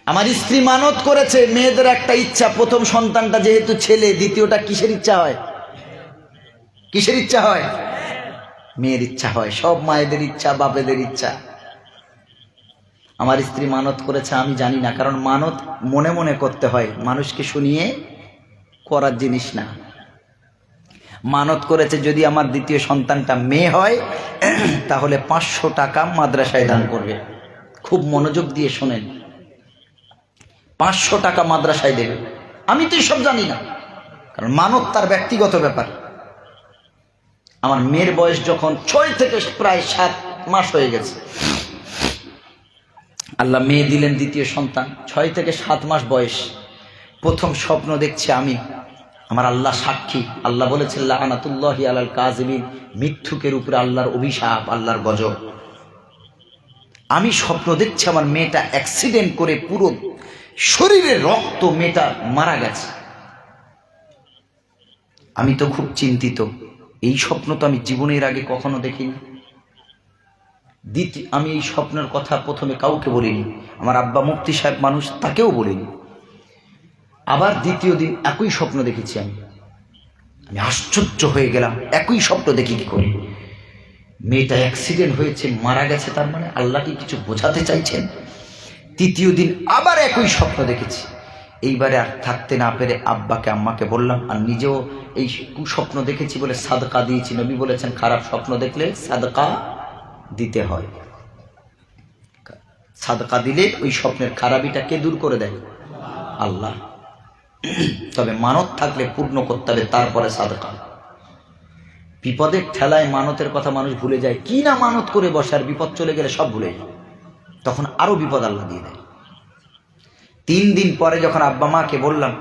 আমার স্ত্রী মানত করেছে, মেয়েদের একটা ইচ্ছা, প্রথম সন্তানটা যেহেতু ছেলে, দ্বিতীয়টা কিসের ইচ্ছা হয়? কিসের ইচ্ছা হয়? মেয়ের ইচ্ছা হয়। সব মায়েদের ইচ্ছা, বাপেদের ইচ্ছা। আমার স্ত্রী মানত করেছে, আমি জানি না, কারণ মানত মনে মনে করতে হয়, মানুষকে শুনিয়ে করার জিনিস না। মানত করেছে যদি আমার দ্বিতীয় সন্তানটা মেয়ে হয় তাহলে 500 টাকা মাদ্রাসায় দান করবে। খুব মনোযোগ দিয়ে শোনেন, 500 টাকা মাদ্রাসায় দেবে। আমি তো এসব জানি না, কারণ মানত তার ব্যক্তিগত ব্যাপার। আমার মেয়ের বয়স যখন 6 থেকে প্রায় 7 মাস হয়ে গেছে, আল্লাহ মেয়ে দিলেন, দ্বিতীয় সন্তান, 6 থেকে 7 মাস বয়স। প্রথম স্বপ্ন দেখছি আমি, আমার আল্লাহ সাক্ষী, আল্লাহ বলেছেন লাআনাতুল্লাহি আলাল কাযিবিন, মিথ্যুকের উপরে আল্লাহর অভিশাপ, আল্লাহর গজব। আমি স্বপ্ন দেখছি আমার মেয়েটা অ্যাক্সিডেন্ট করে পুরো শরীরে রক্ত, মেয়েটা মারা গেছে। আমি তো খুব চিন্তিত, এই স্বপ্ন তো আমি জীবনের আগে কখনো দেখিনি। আমি এই স্বপ্নের কথা প্রথমে কাউকে বলিনি, আমার আব্বা মুফতি সাহেব মানুষ, তাকেও বলিনি। আবার দ্বিতীয় দিন একই স্বপ্ন দেখেছি আমি আশ্চর্য হয়ে গেলাম, একই স্বপ্ন দেখি কি করে? মেয়েটা অ্যাক্সিডেন্ট হয়েছে, মারা গেছে, তার মানে আল্লাহ কি কিছু বোঝাতে চাইছেন? তৃতীয় দিন আবার একই স্বপ্ন দেখেছি। এইবারে আর থাকতে না পেরে আব্বাকে আম্মাকে বললাম, আর নিজেও এই কুস্বপ্ন দেখেছি বলে সাদকা দিয়েছি। নবী বলেছেন খারাপ স্বপ্ন দেখলে সাদকা দিতে হয়, সাদকা দিলে ওই স্বপ্নের খারাপিটা কে দূর করে দেয়? আল্লাহ। তবে মানত থাকলে পূর্ণ করতে হবে, তারপরে সাদকা। বিপদের ঠেলায় মানতের কথা মানুষ ভুলে যায়, কি না মানত করে বসে, আর বিপদ চলে গেলে সব ভুলে যায়, তখন আরো বিপদ আল্লাহ দিয়ে দেয়। 3 দিন পরে যখন আব্বা মাকে বললাম,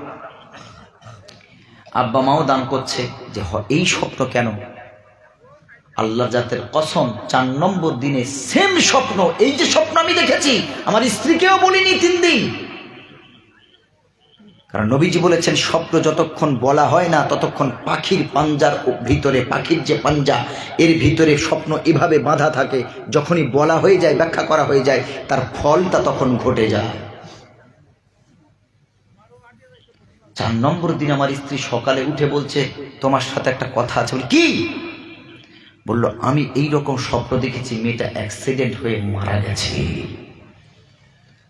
আব্বা মাও দান করছে যে এই স্বপ্ন কেন? আল্লাহ জাতের কসম, 4 নম্বর দিনে সেম স্বপ্ন, এই যে স্বপ্ন আমি দেখেছি, আমার স্ত্রীকেও বলিনি 3 দিন। কারণ নবীজি বলেছেন স্বপ্ন যতক্ষণ বলা হয় না ততক্ষণ পাখির পাঞ্জার ভিতরে, পাখির যে পাঞ্জা, এর ভিতরে স্বপ্ন এভাবে বাঁধা থাকে, যখনই বলা হয়ে যায়, ব্যাখ্যা করা হয়ে যায়, তার ফলটা তখন ঘটে যায়। 4 নম্বর দিন আমার স্ত্রী সকালে উঠে বলছে, তোমার সাথে একটা কথা আছে। বলি কি? বলল, আমি এই রকম স্বপ্ন দেখেছি, মেয়েটা অ্যাক্সিডেন্ট হয়ে মারা গেছে।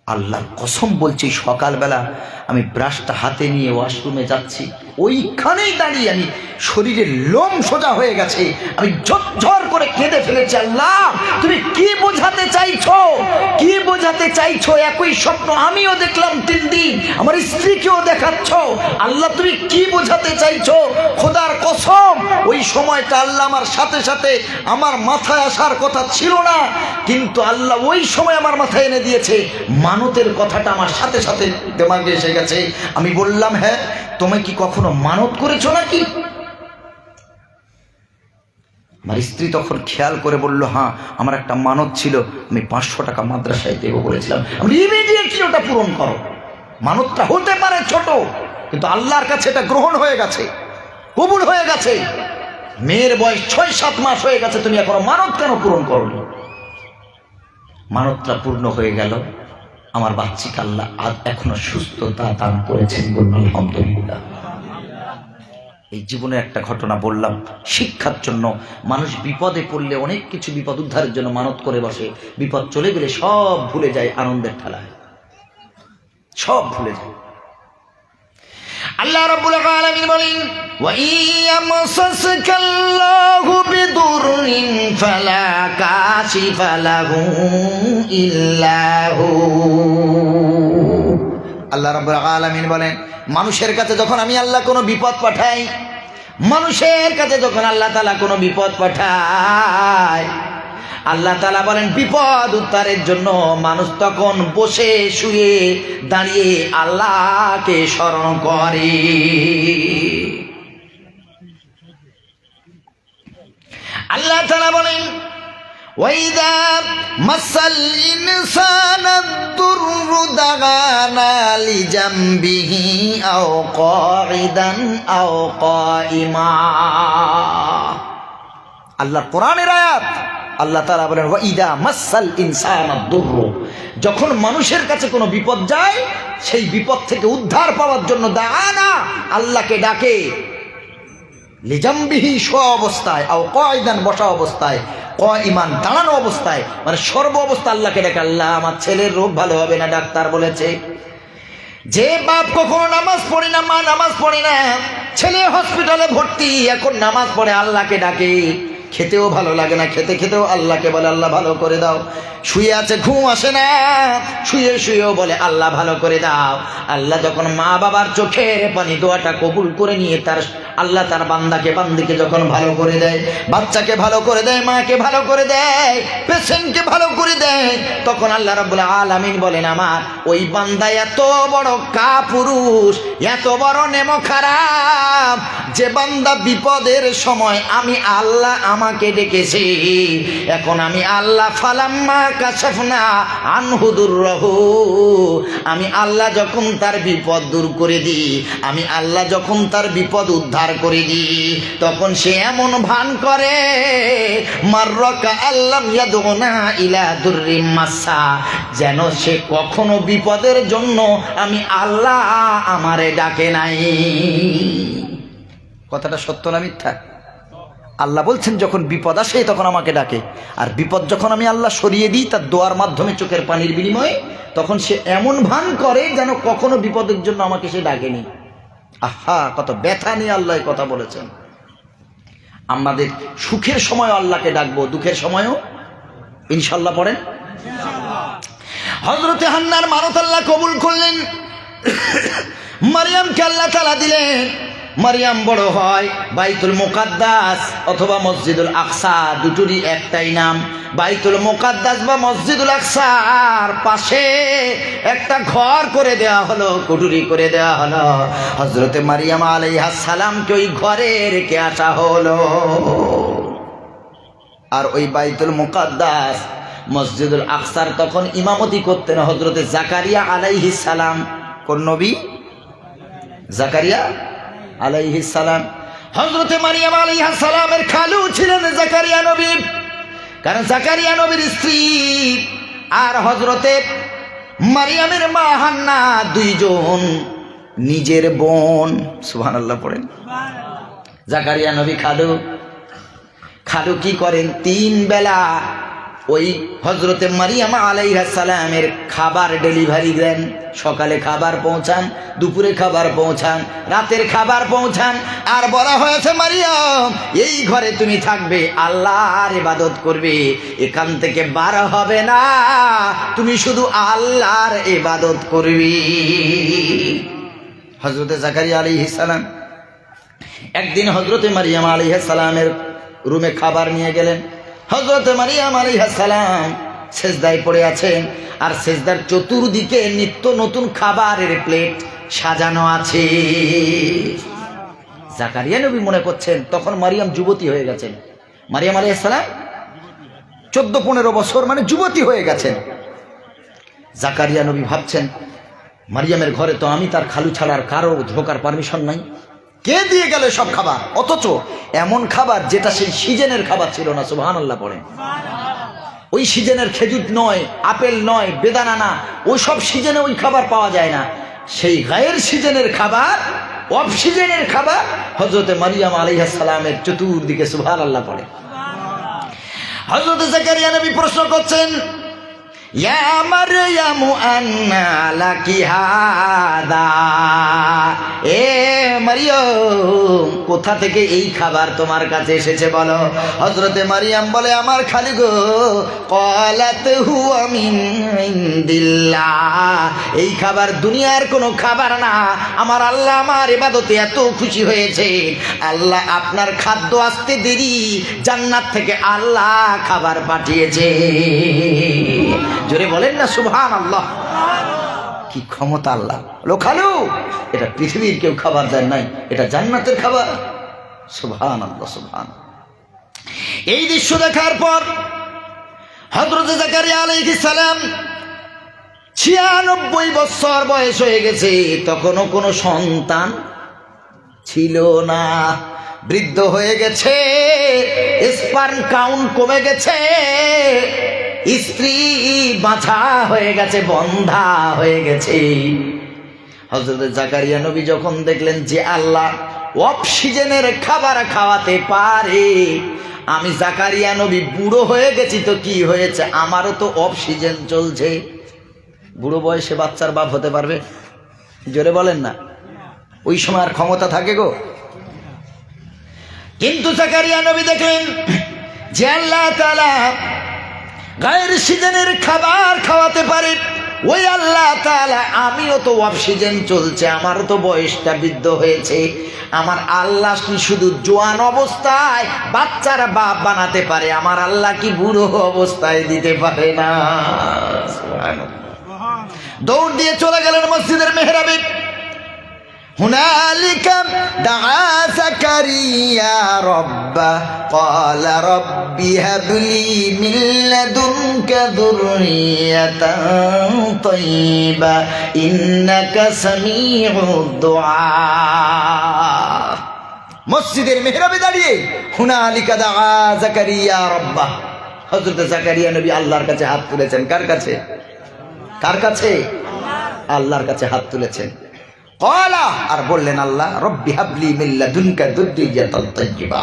আল্লাহর কসম বলছি, সকালবেলা আমি ব্রাশটা হাতে নিয়ে ওয়াশরুমে যাচ্ছি, ওইখানেই দাঁড়িয়ে আমি শরীরের লোম সোজা হয়ে গেছে, আমি ঝরঝর করে কেঁদে ফেলেছি। আল্লাহ, তুমি কি বোঝাতে চাইছো? কি বোঝা বোঝাতে চাইছো একই স্বপ্ন আমিও দেখলাম 3 দিন, আমার স্ত্রীকেও দেখাচ্ছ, আল্লাহ তুমি কি বোঝাতে চাইছো? খোদার কসম ওই সময়টা আল্লাহ আমার সাথে সাথে আমার মাথায় আসার কথা ছিল না, কিন্তু আল্লাহ ওই সময় আমার মাথায় এনে দিয়েছে। মানতের কথাটা আমার সাথে সাথে দিমাগে এসে গেছে। আমি বললাম, হ্যাঁ তুমি কি কখনো মানত করেছো নাকি? আমার স্ত্রী তখন খেয়াল করে বলল, হ্যাঁ আমার একটা মানত ছিল, আমি 500 টাকা মাদ্রাসায় দেব বলেছিলাম। আমি ইমিডিয়েটলি ওটা পূরণ করো। মানতটা হতে পারে ছোট, কিন্তু আল্লাহর কাছে এটা গ্রহণ হয়ে গেছে, কবুল হয়ে গেছে। মেয়ের বয়স 6-7 মাস হয়ে গেছে, তুমি এখনো মানত কেন পূরণ করনি? মানতটা পূর্ণ হয়ে গেল। আমার বাচ্চাকে আল্লাহ আজ এখনো সুস্থতা দান করেছেন, বলুন আলহামদুলিল্লাহ। এই জীবনে একটা ঘটনা বললাম শিক্ষার জন্য। মানুষ বিপদে পড়লে অনেক কিছু বিপদ উদ্ধারের জন্য মানত করে বসে, বিপদ চলে গেলে সব ভুলে যায় আনন্দের ঠেলায়, সব ভুলে যায়। আল্লাহ রাব্বুল আলামিন বলেন, ওয়া ইয়ামসাসকাল্লাহু বিদুররিন ফালা কাশিফা লাহু ইল্লা হু। আল্লাহ রাব্বুল আলামিন বলেন, মানুষের কাছে যখন আমি আল্লাহ কোনো বিপদ পাঠাই, মানুষের কাছে যখন আল্লাহ তাআলা কোনো বিপদ পাঠায়, আল্লাহ তাআলা বলেন বিপদ উদ্ধারের জন্য মানুষ তখন বসে শুয়ে দাঁড়িয়ে আল্লাহকে স্মরণ করে। আল্লাহ তাআলা বলেন, ওয়াইদা মাসাল ইনসানা দুররু দাগানা লিজামবিহি আও কাঈদান আও কাইমা। আল্লাহর কোরআনের আয়াত। আল্লাহ তাআলা বলেন, ওয়াইদা মাসাল ইনসানা দুররু, যখন মানুষের কাছে কোনো বিপদ যায়, সেই বিপদ থেকে উদ্ধার পাওয়ার জন্য দাগানা, আল্লাহকে ডাকে, লিজামবিহি শোয়া অবস্থায়, আও কাঈদান বসা অবস্থায়, কাইমান দাঁড়ানো অবস্থায়, মানে সর্ব অবস্থা আল্লাহকে ডাকে। আল্লাহ আমার ছেলের রোগ ভালো হবে না, ডাক্তার বলেছে। যে বাপ কখনো নামাজ পড়ে না, মা নামাজ পড়ে না, ছেলে হসপিটালে ভর্তি, এখন নামাজ পড়ে আল্লাহকে ডাকে। খেতেও ভালো লাগে না, খেতে খেতেও আল্লাহকে বলে আল্লাহ ভালো করে দাও। শুয়ে আছে, ঘুম আসে না, শুয়ে শুয়েও বলে আল্লাহ ভালো করে দাও। আল্লাহ যখন মা বাবার চোখের পানি দোয়াটা কবুল করে নিয়ে তার আল্লাহ তার বান্দিকে যখন ভালো করে দেয়, বাচ্চাকে ভালো করে দেয়, মাকে ভালো করে দেয়, পেশেন্টকে ভালো করে দেয়, তখন আল্লাহ রাব্বুল আলামিন বলেন, আমার ওই বান্দা এত বড় কাপুরুষ, এত বড় নেমো খারাপ, যে বান্দা বিপদের সময় আমি আল্লাহ আমাকে ডেকেছি, এখন আমি আল্লাহ ফালাম্মা কাশাফনা আনহু দুররাহু, আমি আল্লাহ যখন তার বিপদ দূর করে দিই, আমি আল্লাহ যখন তার বিপদ উদ্ধার করে দিই, তখন সে এমন ভান করে মাররাকা আল্লাম ইয়াদুনা ইলা দুররিম মাসা, যেন সে কখনো বিপদের জন্য আমি আল্লাহ আমারে ডাকে নাই। কথাটা সত্য না মিথ্যা? আল্লাহ বলছেন যখন বিপদ আসে তখন আমাকে ডাকে, আর বিপদ যখন আমি আল্লাহ সরিয়ে দিই তার দোয়ার মাধ্যমে চোখের পানির বিনিময়ে, তখন সে এমন ভান করে যেন কখনো বিপদের জন্য আমাকে সে ডাকেনি। আহা, কত ব্যথা নিয়ে আল্লাহ কথা বলেছেন। আমাদের সুখের সময় আল্লাহকে ডাকবো, দুঃখের সময়ও ইনশাল্লাহ পড়েন। হযরতে হান্নার মানত আল্লাহ কবুল করলেন, মারিয়ামকে আল্লাহ তাআলা দিলেন। মারিয়াম বড় হয়, বাইতুল মুকাদ্দাস অথবা মসজিদুল আকসা, দুটোরই একটাই নাম। বাইতুল মুকাদ্দাস বা মসজিদুল আকসার পাশে একটা ঘর করে দেওয়া হলো, কুঠুরি করে দেওয়া হলো। হযরতে মারিয়াম আলাইহিস সালামকে ওই ঘরে রেখে আসা হলো। আর ওই বাইতুল মুকাদ্দাস মসজিদুল আকসার তখন ইমামতি করতেন হযরতে জাকারিয়া আলাইহিস সালাম। কোন নবী? জাকারিয়া আলাইহিস সালাম। হযরতে মারিয়াম আলাইহিস সালামের খালু ছিলেন জাকারিয়া নবী, কারণ জাকারিয়া নবীর স্ত্রী আর হযরতে মারিয়ামের মা হান্না দুইজন নিজের বোন। সুবহানাল্লাহ পড়েন। জাকারিয়া নবী খালু কি করেন, 3 বেলা ওই হজরতে মারিয়াম আলাইহিস সালামের খাবার ডেলিভারি দেন। সকালে খাবার পৌঁছান, দুপুরে খাবার পৌঁছান, রাতের খাবার পৌঁছান। আর বলা হয়েছে মারিয়াম এই ঘরে তুমি থাকবে, আল্লাহর ইবাদত করবে, এখান থেকে বার হবে না, তুমি শুধু আল্লাহর ইবাদত করবে। হজরতে জাকারিয়া আলাইহিস সালাম একদিন হজরতে মারিয়াম আলাইহিস সালামের রুমে খাবার নিয়ে গেলেন। হজরতে মারিয়াম আলাইহিস সালাম সেজদায় পড়ে আছেন, আর সেজদার চতুর্দিকে নিত্য নতুন খাবারের প্লেট সাজানো আছে। জাকারিয়া নবী মনে করছেন তখন মারিয়াম যুবতী হয়ে গেছেন। মারিয়াম আলাইহিস সালাম 14-15 বছর, মানে যুবতী হয়ে গেছেন। জাকারিয়া নবী ভাবছেন মারিয়ামের ঘরে তো আমি তার খালু ছাড়ার কারো ঢোকার পারমিশন নাই, কে দিয়ে গেল সব খাবার? অথচ এমন খাবার যেটা সেই সিজনের খাবার ছিল না। সুবহানাল্লাহ পড়েন। ওই সিজনের খেজুর নয়, আপেল নয়, বেদানা না, ওই সব সিজনে ওই খাবার পাওয়া যায় না। সেই গায়ের সিজনের খাবার, অফ সিজনের খাবার হযরতে মারিয়াম আলাইহিস সালামের চতুর্দিকে। সুবহানাল্লাহ পড়ে। হযরত জাকারিয়া নবী প্রশ্ন করছেন, ইয়া মারয়াম আন্না লাকি হাদা, এ মারিয়াম কোথা থেকে এই খাবার তোমার কাছে এসেছে বলো? হযরতে মারিয়াম বলে, আমার খালি গো, ক্বালাত হুয়া মিন ইনদিল্লাহ, এই খাবার দুনিয়ার কোনো খাবার না, আমার আল্লাহ আমার ইবাদতে এত খুশি হয়েছে, আল্লাহ আপনার খাদ্য আসতে দেরি, জান্নাত থেকে আল্লাহ খাবার পাঠিয়েছে। জোরে বলেন না সুবহানাল্লাহ। কি ক্ষমতা আল্লাহ। খালু, এটা পৃথিবীর কেউ খাবার দেন নাই, এটা জান্নাতের খাবার। সুবহানাল্লাহ সুবহানাল্লাহ। এই দৃশ্য দেখার পর হযরত জাকারিয়া আলাইহিস সালাম 96 বছর বয়স হয়ে গেছে, তখনও কোনো সন্তান ছিল না, বৃদ্ধ হয়ে গেছে, স্পার্ম কাউন্ট কমে গেছে, স্ত্রী বাঁচা হয়ে গেছে, বন্ধা হয়ে গেছে। হযরত জাকারিয়া নবী যখন দেখলেন যে আল্লাহ অফ সিজনের খাবার খাওয়াতে পারে, আমি জাকারিয়া নবী বুড়ো হয়ে গেছি তো কি হয়েছে, আমারও তো অফ সিজন চলছে। বুড়ো বয়সে বাচ্চার বাপ হতে পারবে? জোরে বলেন না। ওই সময় আর ক্ষমতা থাকে গো? কিন্তু জাকারিয়া নবী দেখলেন যে আল্লাহ তাআলা গায়ের সিজনের খাবার খাওয়াতে পারে, ওই আল্লাহ তাআলা, আমিও তো অফ সিজন চলছে, আমারও তো বয়সটা বৃদ্ধ হয়েছে, আমার আল্লাহ কি শুধু জোয়ান অবস্থায় বাচ্চারা বাপ বানাতে পারে, আমার আল্লাহ কি বুড়ো অবস্থায় দিতে পারে না? দৌড় দিয়ে চলে গেলেন মসজিদের মেহরাবে। হুনালিকা দাআ জাকারিয়া রাব্বা ক্বালা রাব্বি হাবলি মিন লাদুনকা যুররিয়াতান তাইয়্যিবা ইন্নাকা সামিউদ দুআ। মসজিদের মেহরাবে দাঁড়িয়ে হুনালিকা দাআ জাকারিয়া রাব্বা, হযরত জাকারিয়া নবী আল্লাহর কাছে হাত তুলেছেন। কার কাছে? কার কাছে? আল্লাহর কাছে হাত তুলেছেন। ক্বালা, আর বললেন, আল্লাহ রব্বি হাবলি মিন লাদুনকা যুররিয়াতান তাইয়্যিবা,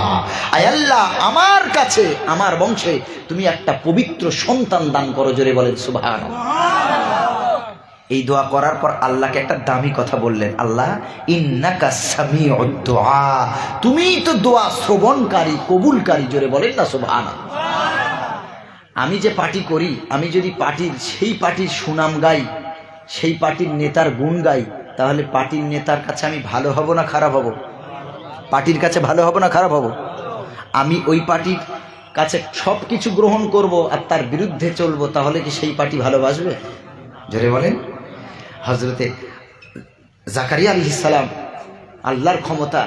আয় আল্লাহ আমার কাছে, আমার বংশে তুমি একটা পবিত্র সন্তান দান করো। জোরে বলেন সুবহানাল্লাহ। এই দোয়া করার পর আল্লাহকে একটা দামি কথা বললেন, আল্লাহ ইন্নাকা সামিউদ দুআ, তুমি তো দোয়া শ্রবণকারী, কবুলকারী। জোরে বলেন না সুবহানাল্লাহ। আমি যে পার্টি করি, আমি যদি সেই পার্টির সুনাম গাই, সেই পার্টির নেতার গুণ গাই, তাহলে পার্টির নেতার কাছে আমি ভালো হব না খারাপ হব? পার্টির কাছে ভালো হব না খারাপ হব? আমি ওই পার্টির কাছে সব কিছু গ্রহণ করব আর তার বিরুদ্ধে চলবো, তাহলে কি সেই পার্টি ভালোবাসবে? জোরে বলেন। হযরতে জাকারিয়া আলাইহিস সালাম, আল্লাহর ক্ষমতা,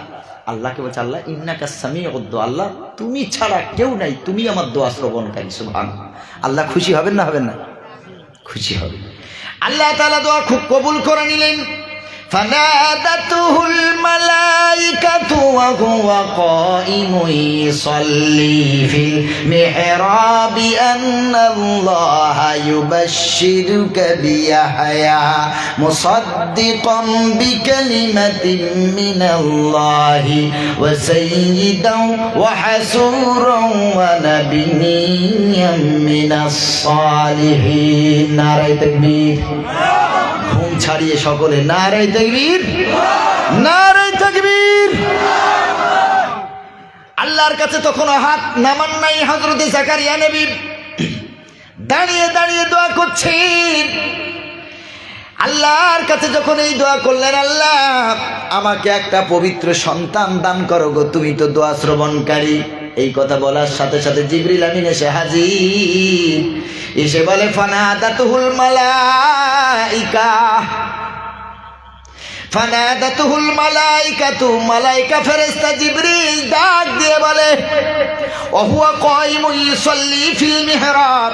আল্লাহকে বলছে, আল্লাহ ইন্নাকা সামিউদ দুআ, আল্লাহ তুমি ছাড়া কেউ নাই, তুমি আমার দোয়া শ্রবণকারী। সুবহানাল্লাহ। আল্লাহ খুশি হবেন না হবেন না? খুশি হবে। আল্লাহ তাআলা দোয়া খুব কবুল করে নিলেন। فنادته الملائكة وهو قائم يصلي في المحراب أن الله يبشرك بيحيى مصدقا بكلمة من الله وسيدا وحسورا ونبيا من الصالحين নারে তাকবীর ঘুম ছাড়িয়ে সকলে নারে তাকবীর নারে তাকবীর আল্লাহর কাছে তখন হাত নামান নাই হযরত জাকারিয়া নবী দাঁড়িয়ে দাঁড়িয়ে দোয়া করছেন আল্লাহর কাছে যখন এই দোয়া করলেন আল্লাহ আমাকে একটা পবিত্র সন্তান দান করো গো তুমি তো দোয়া শ্রবণকারী এই কথা বলার সাথে সাথে জিবরিল আমিন এসে হাজির এসে বলে ফানাদাতুহুল মালাইকা ফানাদাতুহুল মালাইকাতু মালাইকা ফেরেশতা জিবরিল ডাক দিয়ে বলে ওয়া হুয়া কায়িমুন ইউসাল্লি ফিল মিহরাব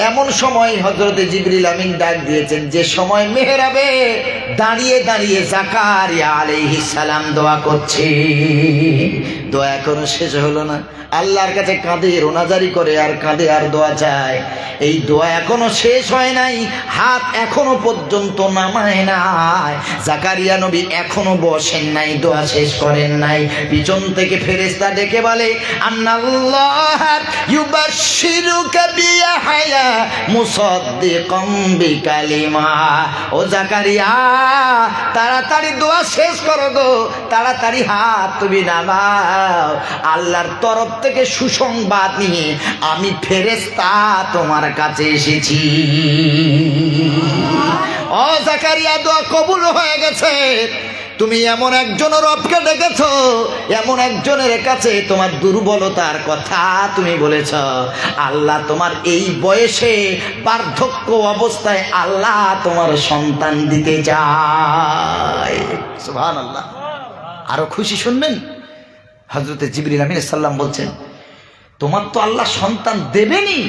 এমন সময় হযরত জিবরিল আমিন ডাক দিয়েছেন যে সময় মেহরাবে দাঁড়িয়ে দাঁড়িয়ে জাকারিয়া আলাইহিস সালাম দোয়া করছে দোয়া এখনো শেষ হলো না আল্লাহর কাছে কাঁদে রোনাজারি করে আর কাঁদে আর দোয়া চায় এই দোয়া এখনো শেষ হয় নাই হাত এখনো পর্যন্ত নামায় নাই জাকারিয়া নবী এখনো বসেন নাই দোয়া শেষ করেন নাই পিছন থেকে ফেরেশতা ডেকে বলে আন্নাল্লাহ ইউবাশশিরুকা বিয়াহইয়া মুসাদ্দিকাম বিকালিমা ও জাকারিয়া তাড়াতাড়ি দোয়া শেষ করো গো তাড়াতাড়ি হাত তুমি নামাও আল্লাহর তরফ থেকে সুসংবাদ নিয়ে আমি ফেরেশতা তোমার কাছে এসেছি ও জাকারিয়া দোয়া কবুল হয়ে গেছে তুমি এমন একজনের রবকে ডেকেছো এমন একজনের কাছে তোমার দুর্বলতার কথা তুমি বলেছ আল্লাহ তোমার এই বয়সে বার্ধক্য অবস্থায় আল্লাহ তোমার সন্তান দিতে চায় সুবহানাল্লাহ আরো খুশি শুনবেন হযরত জিবরিল আমিন সাল্লাম বলছেন তোমার তো আল্লাহ সন্তান দেবেনি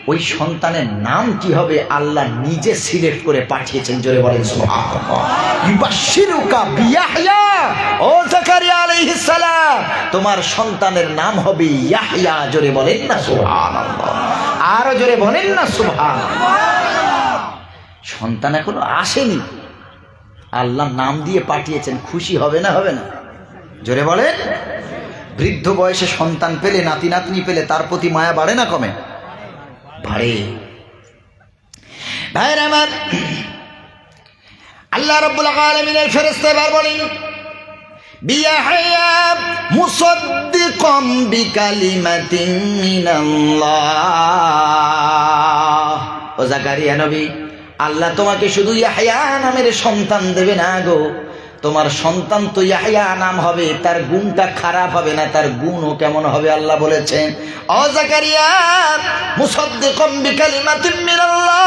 ওই সন্তানের নাম কি হবে আল্লাহ নিজে সিলেক্ট করে পাঠিয়েছেন জোরে বলেন সুবহানাল্লাহ ইউবাশশিরুকা বিয়াহইয়া ও জাকারিয়া আলাইহিস সালাম তোমার সন্তানের নাম হবে ইয়াহইয়া জোরে বলেন না সুবহানাল্লাহ আর জোরে বলেন না সুবহানাল্লাহ সন্তান এখনো আসেনি আল্লাহ নাম দিয়ে পাঠিয়েছেন খুশি হবে না জোরে বলেন বৃদ্ধ বয়সে সন্তান পেলে নাতি নাতনি পেলে তার প্রতি মায়া বাড়ে না কমে বাড়ে ভাইরা আমার আল্লাহ রাব্বুল আলামিনের ফেরেশতা এবার বলেন বিয়াহইয়া মুসাদ্দিকাম বিকালিমাতিন মিনাল্লাহ ও জাকারিয়া নবী আল্লাহ তোমাকে শুধু ইয়াহইয়া নামের সন্তান দেবে না গো তোমার সন্তান তো ইয়াহইয়া নাম হবে তার গুণটা খারাপ হবে না তার গুণও কেমন হবে আল্লাহ বলেছেন ও জাকারিয়া মুসাদ্দিকাম বিকালিমাতিন মিনাল্লাহ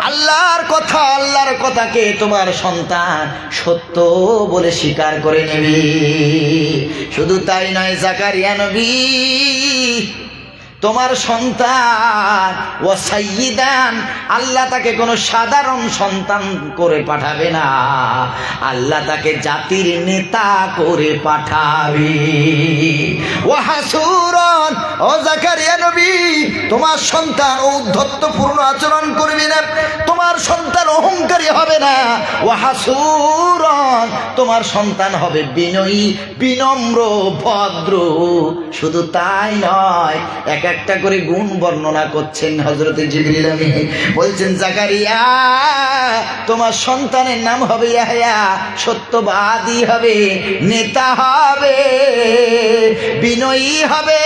আল্লাহর কথাকে তোমার সন্তান সত্য বলে স্বীকার করে নেবে শুধু তাই নয় জাকারিয়া নবী তোমার সন্তান ও সাইয়্যিদান আল্লাহ তাকে কোনো সাধারণ সন্তান করে পাঠাবে না আল্লাহ তাকে জাতির নেতা করে পাঠাবে ওয়া হাসুরান ও জাকারিয়া নবী তোমার সন্তান ঔদ্ধত্যপূর্ণ আচরণ করবে না তোমার সন্তান অহংকারী হবে না ওয়া হাসুরান তোমার সন্তান হবে বিনয়ী বিনম্র ভদ্র শুধু তাই নয় একটা করে গুণ বর্ণনা করছেন হযরত জিবরিল আমিন বলছেন জাকারিয়া তোমার সন্তানের নাম হবে ইয়াহইয়া সত্যবাদী হবে নেতা হবে বিনয়ী হবে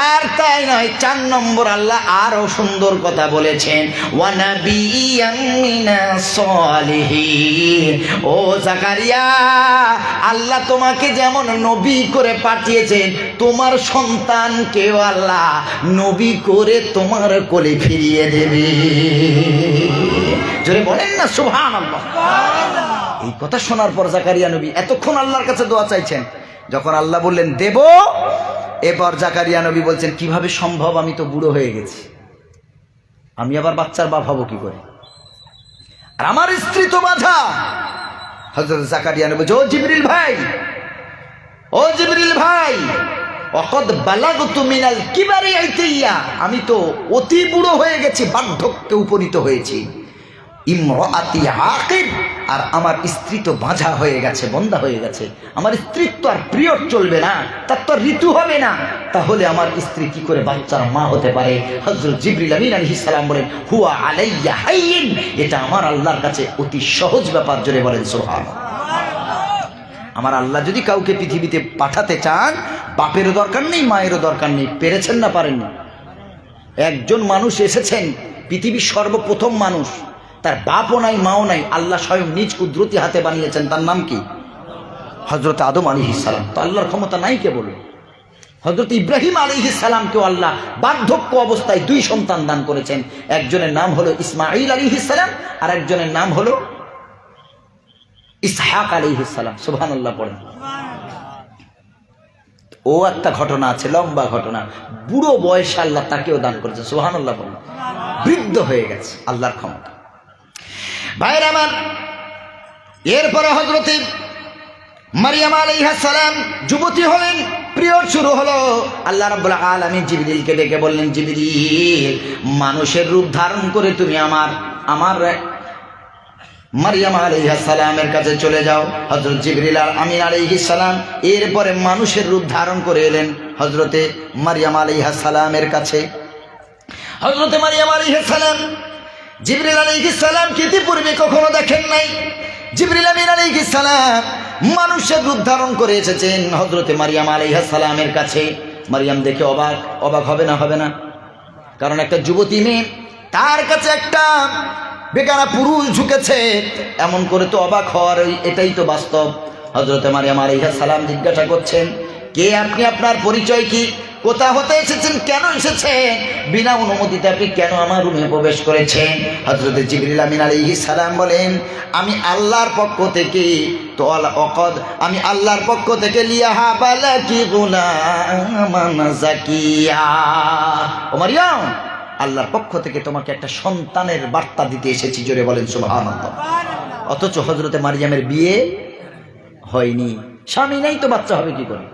আর তাই নয় 4 নম্বর আল্লাহ আরো সুন্দর কথা বলেছেন ওয়া নাবিয়্যাম মিনাস সালিহিন ও জাকারিয়া আল্লাহ তোমাকে যেমন নবী করে পাঠিয়েছেন তোমার সন্তানকেও আল্লাহ নবী করে তোমার কোলে ফিরিয়ে দেবে জোরে বলেন না সুবহানাল্লাহ এই কথা শোনার পর জাকারিয়া নবী এতক্ষণ আল্লাহর কাছে দোয়া চাইছেন যখন আল্লাহ বললেন দেব এবার জাকারিয়া নবী বলছেন কিভাবে সম্ভব আমি তো বুড়ো হয়ে গেছি আমি আবার বাচ্চার বাপ হব কি করে আর আমার স্ত্রী তো বাঁধা হযরত জাকারিয়া নবী বলছে, ও জিবরিল ভাই, ও জিবরিল ভাই, ওয়াকাদ বালাগতু মিনাল কিবারি আইতিয়া, আমি তো অতি বুড়ো হয়ে গেছি, বার্ধক্যে উপনীত হয়েছি। ইমরাতি আকির, আর আমার স্ত্রী তো বাঁঝা হয়ে গেছে, বন্ধা হয়ে গেছে। আমার স্ত্রীর তো আর পিরিয়ড চলবে না, তার তো ঋতু হবে না, তাহলে আমার স্ত্রী কি করে বাচ্চার মা হতে পারে? হযরত জিবরিল আমিন আলাইহিস সালাম বলেন, হুয়া আলাইয়া হাইয়িন, এটা আমার আল্লাহর কাছে অতি সহজ ব্যাপার। জোরে বলেন সুবহানাল্লাহ। আমার আল্লাহ যদি কাউকে পৃথিবীতে পাঠাতে চান, বাপেরও দরকার নেই, মায়েরও দরকার নেই। পেরেছেন না পারেননি? একজন মানুষ এসেছেন, পৃথিবীর সর্বপ্রথম মানুষ, তার বাপও নাই, মাও নাই, আল্লাহ স্বয়ং নিজ কুদরতি হাতে বানিয়েছেন। তার নাম কি? হযরত আদম আলাইহিস সালাম। তো আল্লাহর ক্ষমতা নাই কে বলল? হযরত ইব্রাহিম আলাইহিস সালামকেও আল্লাহ বার্ধক্য অবস্থায় 2 সন্তান দান করেছেন। একজনের নাম হলো ইসমাঈল আলাইহিস সালাম, আর একজনের নাম হলো ইসহাক আলাইহিস সালাম। সুবহানাল্লাহ পড়েন। ও একটা ঘটনা আছে, লম্বা ঘটনা। বুড়ো বয়সে আল্লাহ তাকেও দান করেছেন। সুবহানাল্লাহ পড়েন। বৃদ্ধ হয়ে গেছে, আল্লাহর ক্ষমতা। ভাইরা আমার, এরপরে হযরত মারিয়াম আলাইহিস সালাম যুবতী হলেন, পিরিয়ড শুরু হলো। আল্লাহ রাব্বুল আলামিন জিবরিলকে ডেকে বললেন, জিবরিল, মানুষের রূপ ধারণ করে তুমি আমার মারিয়াম আলাইহিস সালামের কাছে চলে যাও। হযরত জিবরিল আমিন আলাইহিস সালাম এরপরে মানুষের রূপ ধারণ করে এলেন হযরতে মারিয়াম আলাইহিস সালামের কাছে। হযরতে মারিয়াম আলাইহিস সালাম জিবরিল আলাইহিস সালামকে ইতিপূর্বে কখনো দেখেন নাই। জিবরিল আমিন আলাইহিস সালাম মানুষের রূপ ধারণ করে এসেছেন হযরতে মারিয়াম আলাইহিস সালামের কাছে। মারিয়াম দেখে অবাক হবে না? হবে না? কারণ একটা যুবতী মেয়ে, তার কাছে একটা বেগানা পুরুষ ঝুঁকেছে, এমন করে তো অবাক হওয়ার, এটাই তো বাস্তব। হযরতে মারিয়াম আলাইহিস সালাম জিজ্ঞাসা করছেন, কে আপনি? আপনার পরিচয় কি? কোথা হতে এসেছেন? কেন এসেছেন? বিনা অনুমতিতে আপনি কেন আমার রুমে প্রবেশ করেছেন? হযরতে জিবরিল আমিন আলাইহিস সালাম বলেন, আমি আল্লাহর পক্ষ থেকে আমি আল্লাহর পক্ষ থেকে লিয়াহাবালাকি গুলামান যাকিয়া, ও মারিয়াম, আল্লাহর পক্ষ থেকে তোমাকে একটা সন্তানের বার্তা দিতে এসেছি। জোরে বলেন সুবহানাল্লাহ। অথচ হযরতে মারিয়ামের বিয়ে হয়নি, স্বামী নেই, তো বাচ্চা হবে কি করে?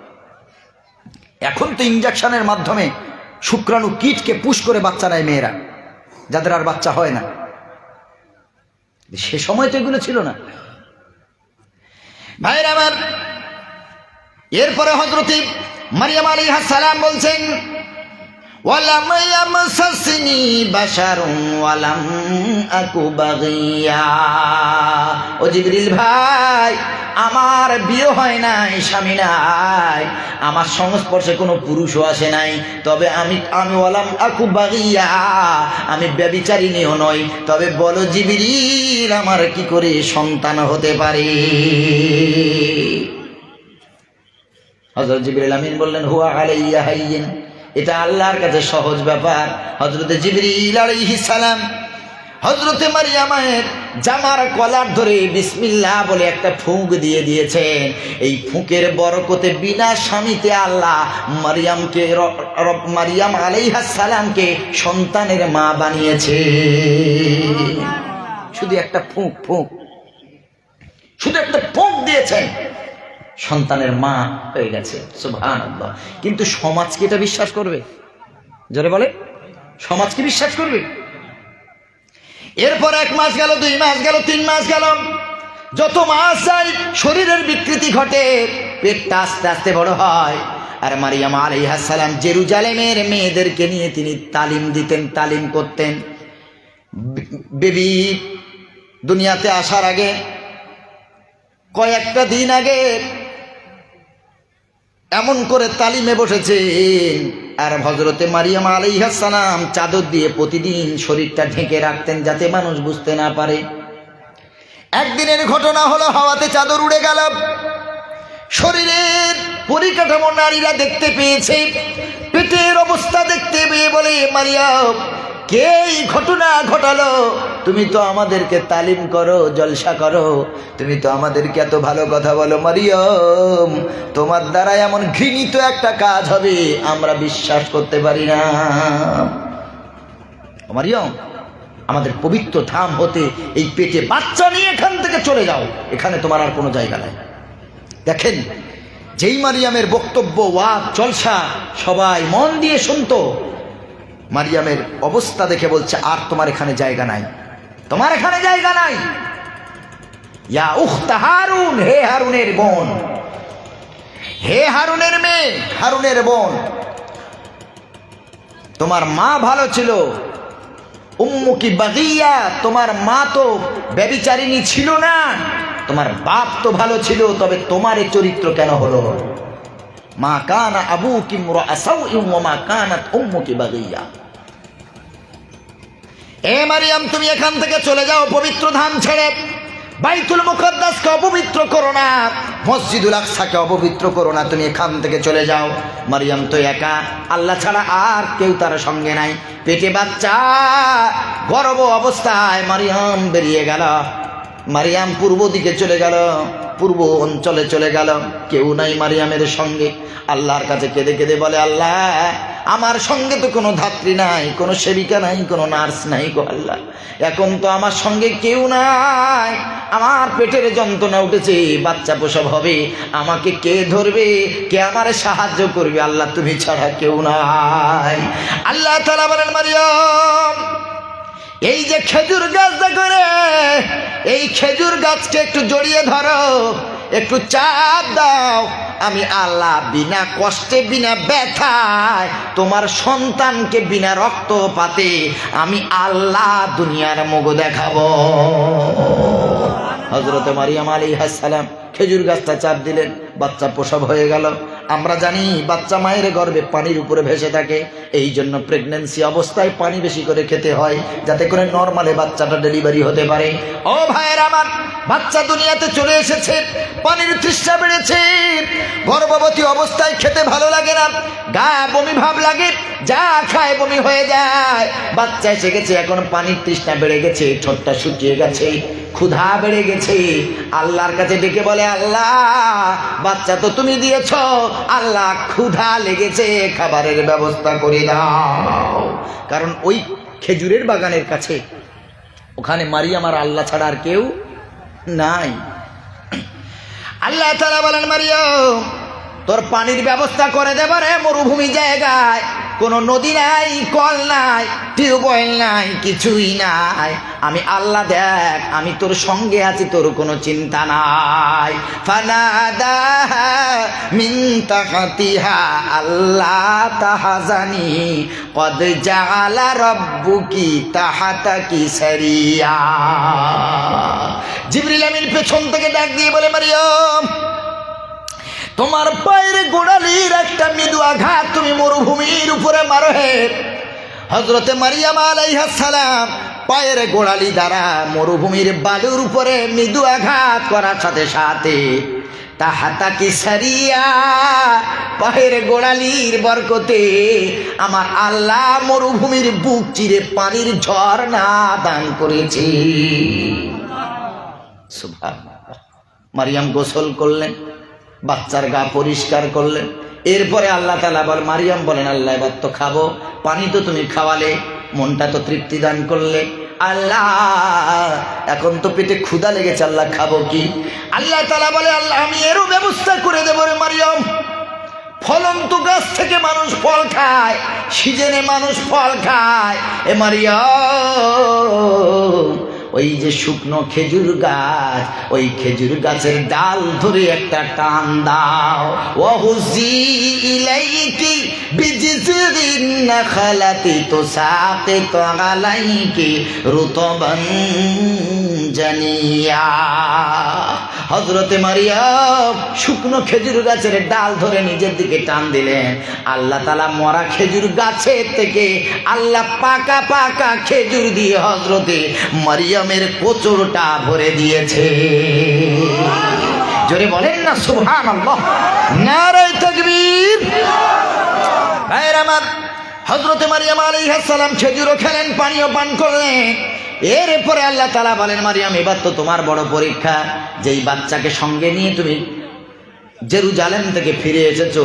এখন তো ইনজেকশনের মাধ্যমে শুক্রাণু কীটকে পুশ করে বাচ্চা নেয় মেয়েরা, যাদের আর বাচ্চা হয় না। সে সময় তো এগুলো ছিল না। ভাইরা আমার, এরপরে হযরতে মারিয়াম আলাইহিস সালাম বলছেন, ওয়ালাম ইয়ামসাসনি বাশারুন ওয়ালাম আকু বাগিয়া, ও জিবরিল ভাই, আমার বিয়ে হয় নাই, স্বামী নাই, আমার সংস্পর্শে কোনো পুরুষও আসে নাই, তবে আমি ওয়ালাম আকু বাগিয়া, আমি ব্যভিচারিণীও নই। তবে বলো জিবরিল, আমার কি করে সন্তান হতে পারে? হযরত জিবরিল আমিন বললেন, হুয়া আলাইয়া হাইয়িন, এটা আল্লাহর কাছে সহজ ব্যাপার। হযরতে জিবরিল আলাইহিস সালাম হযরতে মারিয়ামের জামার কলার ধরে বিসমিল্লাহ বলে একটা ফুঁক দিয়ে দিয়েছেন। এই ফুঁকের বরকতে বিনা স্বামীতে আল্লাহ মারিয়াম আলাইহিস সালামকে সন্তানের মা বানিয়েছে। শুধু একটা ফুঁক, শুধু একটা ফুঁক দিয়েছেন, সন্তানের মা হয়ে গেছে। সুবহানাল্লাহ। কিন্তু সমাজ কি এটা বিশ্বাস করবে? জোরে বলে, সমাজ কি বিশ্বাস করবে? এরপর 1 মাস গেল, 2 মাস গেল, 3 মাস গেল, যত মাস যায় শরীরের বিকৃতি ঘটে, পেটটা আস্তে আস্তে বড় হয়। আর মারিয়াম আলাইহিস সালাম জেরুজালেমের মেয়েদেরকে নিয়ে তিনি তালিম করতেন। বেবি দুনিয়াতে আসার আগে কয়েকটা দিন আগে এমন করে তালিমে বসেছেন। আর হযরতে মারিয়াম আলাইহিস সালাম চাদর দিয়ে প্রতিদিন শরীরটা ঢেকে রাখতেন, যাতে মানুষ বুঝতে না পারে। একদিনের ঘটনা হলো, হাওয়াতে চাদর উড়ে গেল, শরীরের পরিকাঠামো নারীরা দেখতে পেয়েছে, পেটের অবস্থা দেখতে পেয়ে বলে, মারিয়াম, কে এই ঘটনা ঘটালো? তুমি তো আমাদেরকে তালিম করো, জলসা করো, তুমি তো আমাদেরকে এত ভালো কথা বলো, মারিয়াম, তোমার দ্বারা এমন ঘৃণিত একটা কাজ হবে আমরা বিশ্বাস করতে পারি না। মারিয়াম, আমাদের পবিত্র ধাম হতে এই পেটে বাচ্চা নিয়ে এখান থেকে চলে যাও, এখানে তোমার আর কোনো জায়গা নাই। দেখেন, যেই মারিয়ামের বক্তব্য, ওয়াজ, জলসা সবাই মন দিয়ে শুনতো, মারিয়ামের অবস্থা দেখে বলছে আর তোমার এখানে জায়গা নাই, তোমার এখানে জায়গা নাই। ইয়া উখতা হারুন, হে হারুনের বোন, হে হারুনের মেয়ে, হারুনের বোন, তোমার মা ভালো ছিল, উম্মুকি বাগিয়া, তোমার মা তো ব্যভিচারিণী ছিল না, তোমার বাপ তো ভালো ছিল, তবে তোমার এই চরিত্র কেন হলো? মা কানা আবুকি ইমরাআ সাউইন ওয়া মা কানাত উম্মুকি বাগিয়া। এ মারিয়াম, তুমি এখান থেকে চলে যাও, পবিত্র ধাম ছেড়ে। বাইতুল মুকদ্দাসকে অপবিত্র করো না, মসজিদুল আকসাকে অপবিত্র করো না, তুমি এখান থেকে চলে যাও। মারিয়াম তো একা, আল্লাহ ছাড়া আর কেউ তার সঙ্গে নাই। পেটে বাচ্চা, গর্ভ অবস্থায় মারিয়াম বেরিয়ে গেল। মারিয়াম পূর্ব দিকে চলে গেল, পূর্ব অঞ্চলে চলে গেল, কেউ নাই মারিয়ামের সঙ্গে। আল্লাহর কাছে কেঁদে কেঁদে বলে, আল্লাহ, আমার সঙ্গে তো কোনো ধাত্রী নাই, কোনো সেবিকা নাই, কোনো নার্স নাই গো আল্লাহ, এখন তো আমার সঙ্গে কেউ নাই, আমার পেটের যন্ত্রণা উঠেছে, বাচ্চা প্রসব হবে, আমাকে কে ধরবে, কে আমার সাহায্য করবে? আল্লাহ, তুমি ছাড়া কেউ নাই। আল্লাহ তাআলা বলেন, মারিয়াম, এই যে খেজুর গাছ দেখো রে, এই খেজুর গাছকে একটু জড়িয়ে ধরো, একটু চাপ দাও, আমি আল্লাহ বিনা কষ্টে, বিনা ব্যথায় তোমার সন্তানকে বিনা রক্তপাতে আমি আল্লাহ দুনিয়ার মুখ দেখাবো। হযরত মারিয়াম আলাইহিস সালাম খেজুর গাছটা চাপ দিলেন, বাচ্চা প্রসব হয়ে গেল। আমরা জানি বাচ্চা মায়ের গর্ভে পানির উপরে ভেসে থাকে, এই জন্য প্রেগন্যান্সি অবস্থায় পানি বেশি করে খেতে হয়, যাতে করে নর্মালে বাচ্চাটা ডেলিভারি হতে পারে। ও ভাইয়ের আমার, বাচ্চা দুনিয়াতে চলে এসেছে, পানির তৃষ্ণা বেড়েছে, গর্ভবতী অবস্থায় খেতে ভালো লাগে না, গা বমি ভাব লাগে, যা খায় বমি হয়ে যায়। বাচ্চা এসে গেছে, এখন পানির তৃষ্ণা বেড়ে গেছে, ঠোঁটটা শুকিয়ে গেছে, ক্ষুধা বেড়ে গেছে। আল্লাহর কাছে ডেকে বলে, আল্লাহ, বাচ্চা তো তুমি দিয়েছ, আল্লাহ ক্ষুধা লেগেছে, খাবারের ব্যবস্থা করে দাও। কারণ ওই খেজুরের বাগানের কাছে ওখানে মারিয়াম আর আল্লাহ ছাড়া আর কেউ নাই। আল্লাহ তাআলা বলেন, মারিয়াম, তোর পানির ব্যবস্থা করে দেব রে, মরুভূমি জায়গায় কোনো নদী নাই, কল নাই, টিউবওয়েল নাই, কিছুই নাই, আমি আল্লাহ, দেখ আমি তোর সঙ্গে আছি, তোর কোনো চিন্তা নাই। ফানাদা মিন তাহতিহা আল্লাহ তাহজানি কদ জাআলা রাব্বুকি তাহতাকি সারিয়া। জিবরিল আমিন পেছন থেকে ডাক দিয়ে বলে, মারিয়াম, তোমার পায়ের গোড়ালির একটা মৃদু আঘাত তুমি মরুভূমির উপরে মারো হে। হযরতে মারিয়াম আলাইহিস সালাম পায়ের গোড়ালি দ্বারা মরুভূমির বালুর উপরে মৃদু আঘাত করার সাথে সাথে তাহাতাকি সারিয়া, পায়ের গোড়ালির বরকতে আমার আল্লাহ মরুভূমির বুক চিরে পানির ঝর্ণা দান করেছে। সুবহানাল্লাহ। মারিয়াম গোসল করলেন, বাচ্চার গা পরিষ্কার করলেন, এরপরে আল্লাহ তাআলা মারিয়াম বলেন, আল্লাহ, এবার তো খাবো, পানি তো তুমি খাওয়ালে, মনটা তো তৃপ্তি দান করলে, আল্লাহ এখন তো পেটে ক্ষুধা লেগেছে, আল্লাহ খাবো কি? আল্লাহ তাআলা বলে, আল্লাহ আমি এরও ব্যবস্থা করে দেবো রে মারিয়াম। ফলন্ত গাছ থেকে মানুষ ফল খায়, সিজনে মানুষ ফল খায়। এ মারিয়াম, ওই যে শুকনো খেজুর গাছ, ওই খেজুর গাছের ডাল ধরে একটা টান দাও। ওয়াহুজি ইলাইকি বিজিজিন নাখালাতি তুসাকিতু আলাইকি রুতবান জানিয়া। হযরতে মারিয়াম শুকনো খেজুর গাছের ডাল ধরে নিজের দিকে টান দিলেন, আল্লাহ তাআলা মরা খেজুর গাছের থেকে আল্লাহ পাকা পাকা খেজুর দিয়ে হযরতে মারিয়ামের কোচরটা ভরে দিয়েছে। জোরে বলেন না সুবহানাল্লাহ, নারে তাকবীর। ভাইরা আমার, হযরতে মারিয়াম আলাইহিস সালাম খেজুরও খেলেন, পানিও পান করলেন। এরপরে আল্লাহ তাআলা বলেন, মারিয়াম, এবার তো তোমার বড় পরীক্ষা, যেই বাচ্চাকে সঙ্গে নিয়ে তুমি জেরুজালেম থেকে ফিরে এসেছো,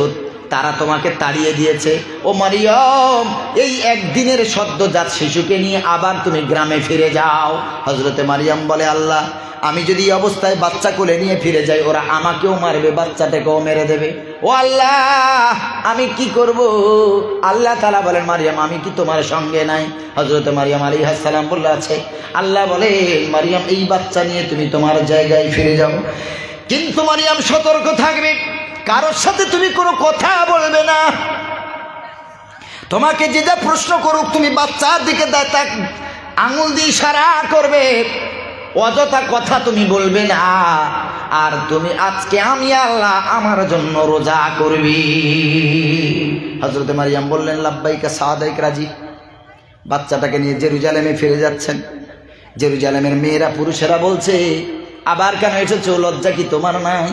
তারা তোমাকে তাড়িয়ে দিয়েছে। ও মারিয়াম, এই একদিনের সদ্যজাত শিশুকে নিয়ে আবার তুমি গ্রামে ফিরে যাও। হযরতে মারিয়াম বলে, আল্লাহ, আমি যদি এই অবস্থায় বাচ্চা কোলে নিয়ে ফিরে যাই, ওরা আমাকেও মারবে, বাচ্চাটাকেও মেরে দেবে। ও আল্লাহ, আমি কি করব? আল্লাহ তাআলা বলেন, মারিয়াম, আমি কি তোমার সঙ্গে নাই? হযরতে মারিয়াম আলাইহিস সালাম বলে, আছে। আল্লাহ বলে, মারিয়াম, এই বাচ্চা নিয়ে তুমি তোমার জায়গায় ফিরে যাও, কিন্তু মারিয়াম সতর্ক থাকবে, কারোর সাথে তুমি কোনো কথা বলবে না। তোমাকে যে যা প্রশ্ন করুক, তুমি বাচ্চার দিকে আঙুল দিয়ে ইশারা করবে, অযথা কথা তুমি বলবে না। আর তুমি আজকে আমি আল্লাহ আমার জন্য রোজা করবি। হযরতে মারিয়াম বললেন, লাব্বাইকা সাদাইক, রাজি। বাচ্চাটাকে নিয়ে জেরুজালেমে ফিরে যাচ্ছেন। জেরুজালেমের মেয়েরা, পুরুষেরা বলছে, আবার কেন এসেছো? লজ্জা কি তোমার নাই?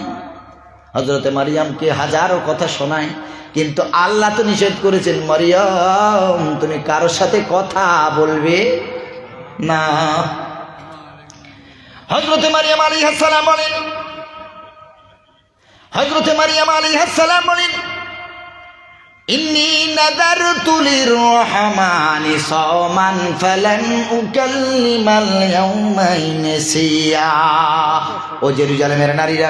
হযরতে মারিয়ামকে হাজারো কথা শোনায়, কিন্তু আল্লাহ তো নিষেধ করেছেন, মারিয়াম, তুমি কারোর সাথে কথা বলবে না। হযরতে মারিয়াম আলাইহিস সালাম বলেন, হযরতে মারিয়াম আলাইহিস সালাম বলেন, ইন্নী নাযারতু লির-রহমানি সাওমান ফালান উকাল্লিমাল ইয়াওমা ইনসিয়া। ও জেরুজালেমের নারীরা,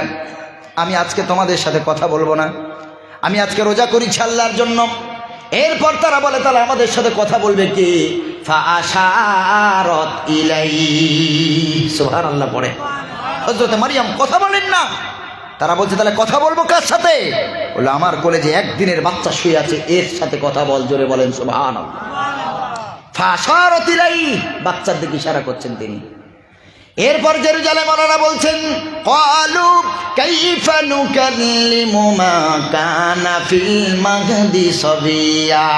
আমি আজকে তোমাদের সাথে কথা বলবো না। আমি আজকে রোজা করেছি আল্লাহর জন্য। এরপর তারা বলে, তাহলে আমাদের সাথে কথা বলবে কি? ফাআশারাত ইলাইহি, সুবহানাল্লাহ পড়ে। হযরতে মারিয়াম কথা বলেন না। তারা বলছে, তাহলে কথা বলবো কার সাথে? বলে, আমার কোলে যে একদিনের বাচ্চা শুয়ে আছে, এর সাথে কথা বল। জোরে বলেন সুবহানাল্লাহ। ফাআশারাত ইলাইহি, বাচ্চার দিকে ইশারা করছেন তিনি। এরপর জেরুজালেম ওয়ালারা বলছেন, ক্বালু কাইফা নুকাল্লিমু মা কানা ফিল মাহদি সাবিয়া।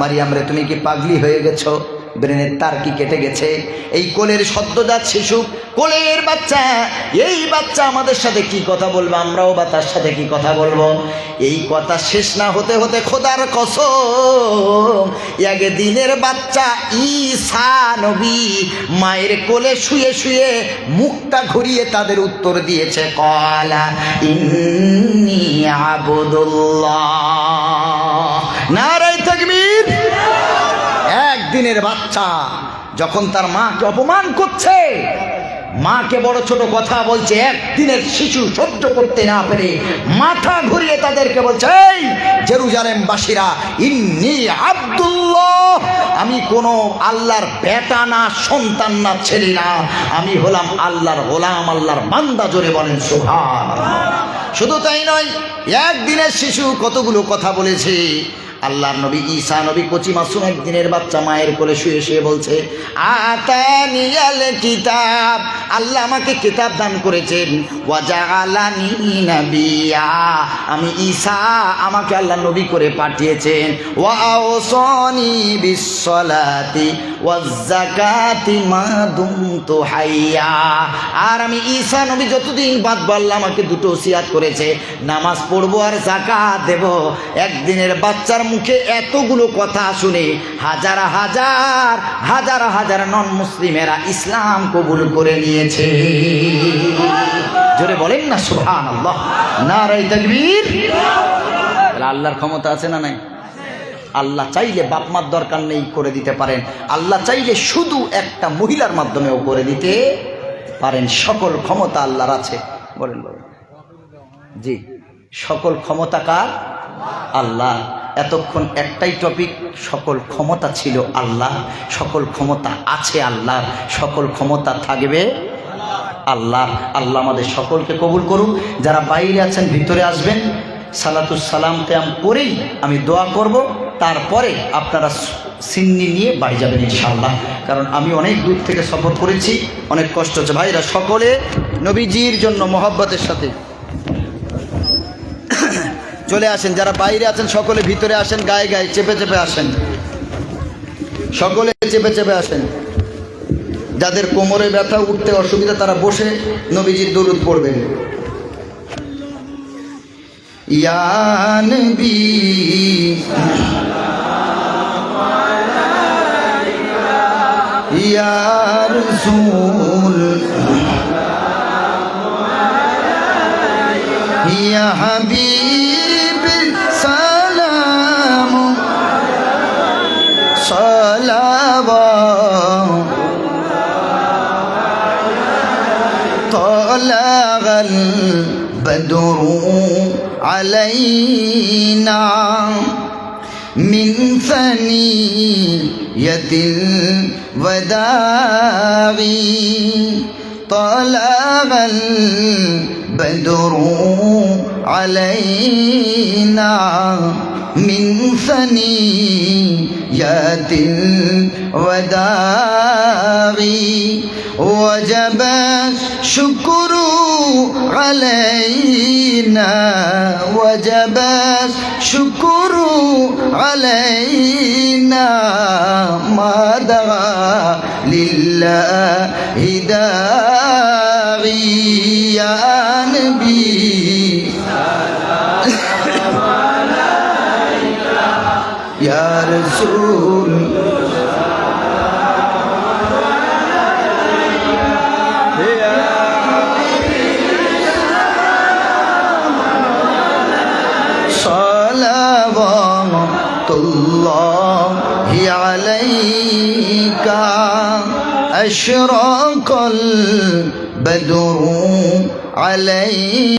মারিয়াম রে, তুমি কি পাগলি হয়ে গেছো? ব্রেনের তার কি কেটে গেছে? এই কোলের সদ্যজাত শিশু, কোলের বাচ্চা, এই বাচ্চা আমাদের সাথে কি কথা বলবে? আমরাও বা তার সাথে কি কথা বলবো? এই কথা শেষ না হতে হতে, খোদার কসম, একদিনের বাচ্চা ঈসা নবী মায়ের কোলে শুয়ে শুয়ে মুখটা ঘুরিয়ে তাদের উত্তর দিয়েছে, ক্বালা ইন্নী আবদুল্লাহ। নারায়ে তাকবীর। একদিনের বাচ্চা যখন তার মাকে অপমান করছে, মাকে বড় ছোট কথা বলছে, একদিনের শিশু সহ্য করতে না পেরে মাথা ঘুরিয়ে তাদেরকে বলছে, এই জেরুজালেমবাসীরা, ইন্নী আব্দুল্লাহ, আমি কোনো আল্লাহর বেটা না, সন্তান না, ছেলে না, আমি হলাম আল্লাহর গোলাম, আল্লাহর বান্দা। জোরে বলেন সুবহানাল্লাহ। শুধু তাই নয়, একদিনের শিশু কতগুলো কথা বলেছে। আল্লাহর নবী ঈসা নবী কচি মাসুম একদিনের বাচ্চা মায়ের কোলে শুয়ে শুয়ে বলছে, আতানিয়াল কিতাব, আল্লাহ আমাকে কিতাব দান করেছেন, ওয়া জাআলানি নাবিয়্যা, আমি ঈসা, আমাকে আল্লাহ নবী করে পাঠিয়েছেন, ওয়া আওসানি বিস-সালাতি ওয়াজ-যাকাতি মা দুমতু হাইয়্যা, আর আমি ঈসা নবী যতদিন বাঁচব আল্লাহ আমাকে দুটো ওসিয়াত করেছে, নামাজ পড়বো আর যাকাত দেব। একদিনের বাচ্চার মুখে এতগুলো কথা শুনে হাজার হাজার হাজার হাজার নন মুসলিমেরা ইসলাম কবুল করে নিয়েছে। জোরে বলেন না সুবহানাল্লাহ। নারায়ে তাকবীর। আল্লাহর ক্ষমতা আছে না নাই? আল্লাহ চাইলে বাপ মার দরকার নেই, করে দিতে পারেন। আল্লাহ চাইলে শুধু একটা মহিলার মাধ্যমেও করে দিতে পারেন। সকল ক্ষমতা আল্লাহর আছে। বলেন বলেন। জি, সকল ক্ষমতা কার? আল্লাহ। এতক্ষণ একটাই টপিক, সকল ক্ষমতা ছিল আল্লাহ, সকল ক্ষমতা আছে আল্লাহ, সকল ক্ষমতা থাকবে আল্লাহ। আল্লাহ আমাদের সকলকে কবুল করুন। যারা বাইরে আছেন ভিতরে আসবেন, সালাতুস সালাম কিয়াম করেই আমি দোয়া করব, তারপরে আপনারা সিন্নি নিয়ে বাড়ি যাবেন ইনশাআল্লাহ। কারণ আমি অনেক দূর থেকে সফর করেছি, অনেক কষ্ট হচ্ছে। ভাইরা সকলে নবীজির জন্য মহব্বতের সাথে চলে আসেন। যারা বাইরে আছেন সকলে ভিতরে আসেন, গায়ে গায়ে চেপে চেপে আসেন, সকলে চেপে চেপে আসেন। যাদের কোমরে ব্যথা, উঠতে অসুবিধা, তারা বসে নবীজির দরুদ পড়বেন। ইয়া নবী ইয়া রাসূল ইয়া হাবিব طلع البدر علينا من ثنية الوداع طلع البدر علينا من ثنية الوداع وجب الشكر علينا وجب الشكر علينا ما دعا لله داعي يا نبي يا رسول صلوات الله عليك أشرق البدر عليك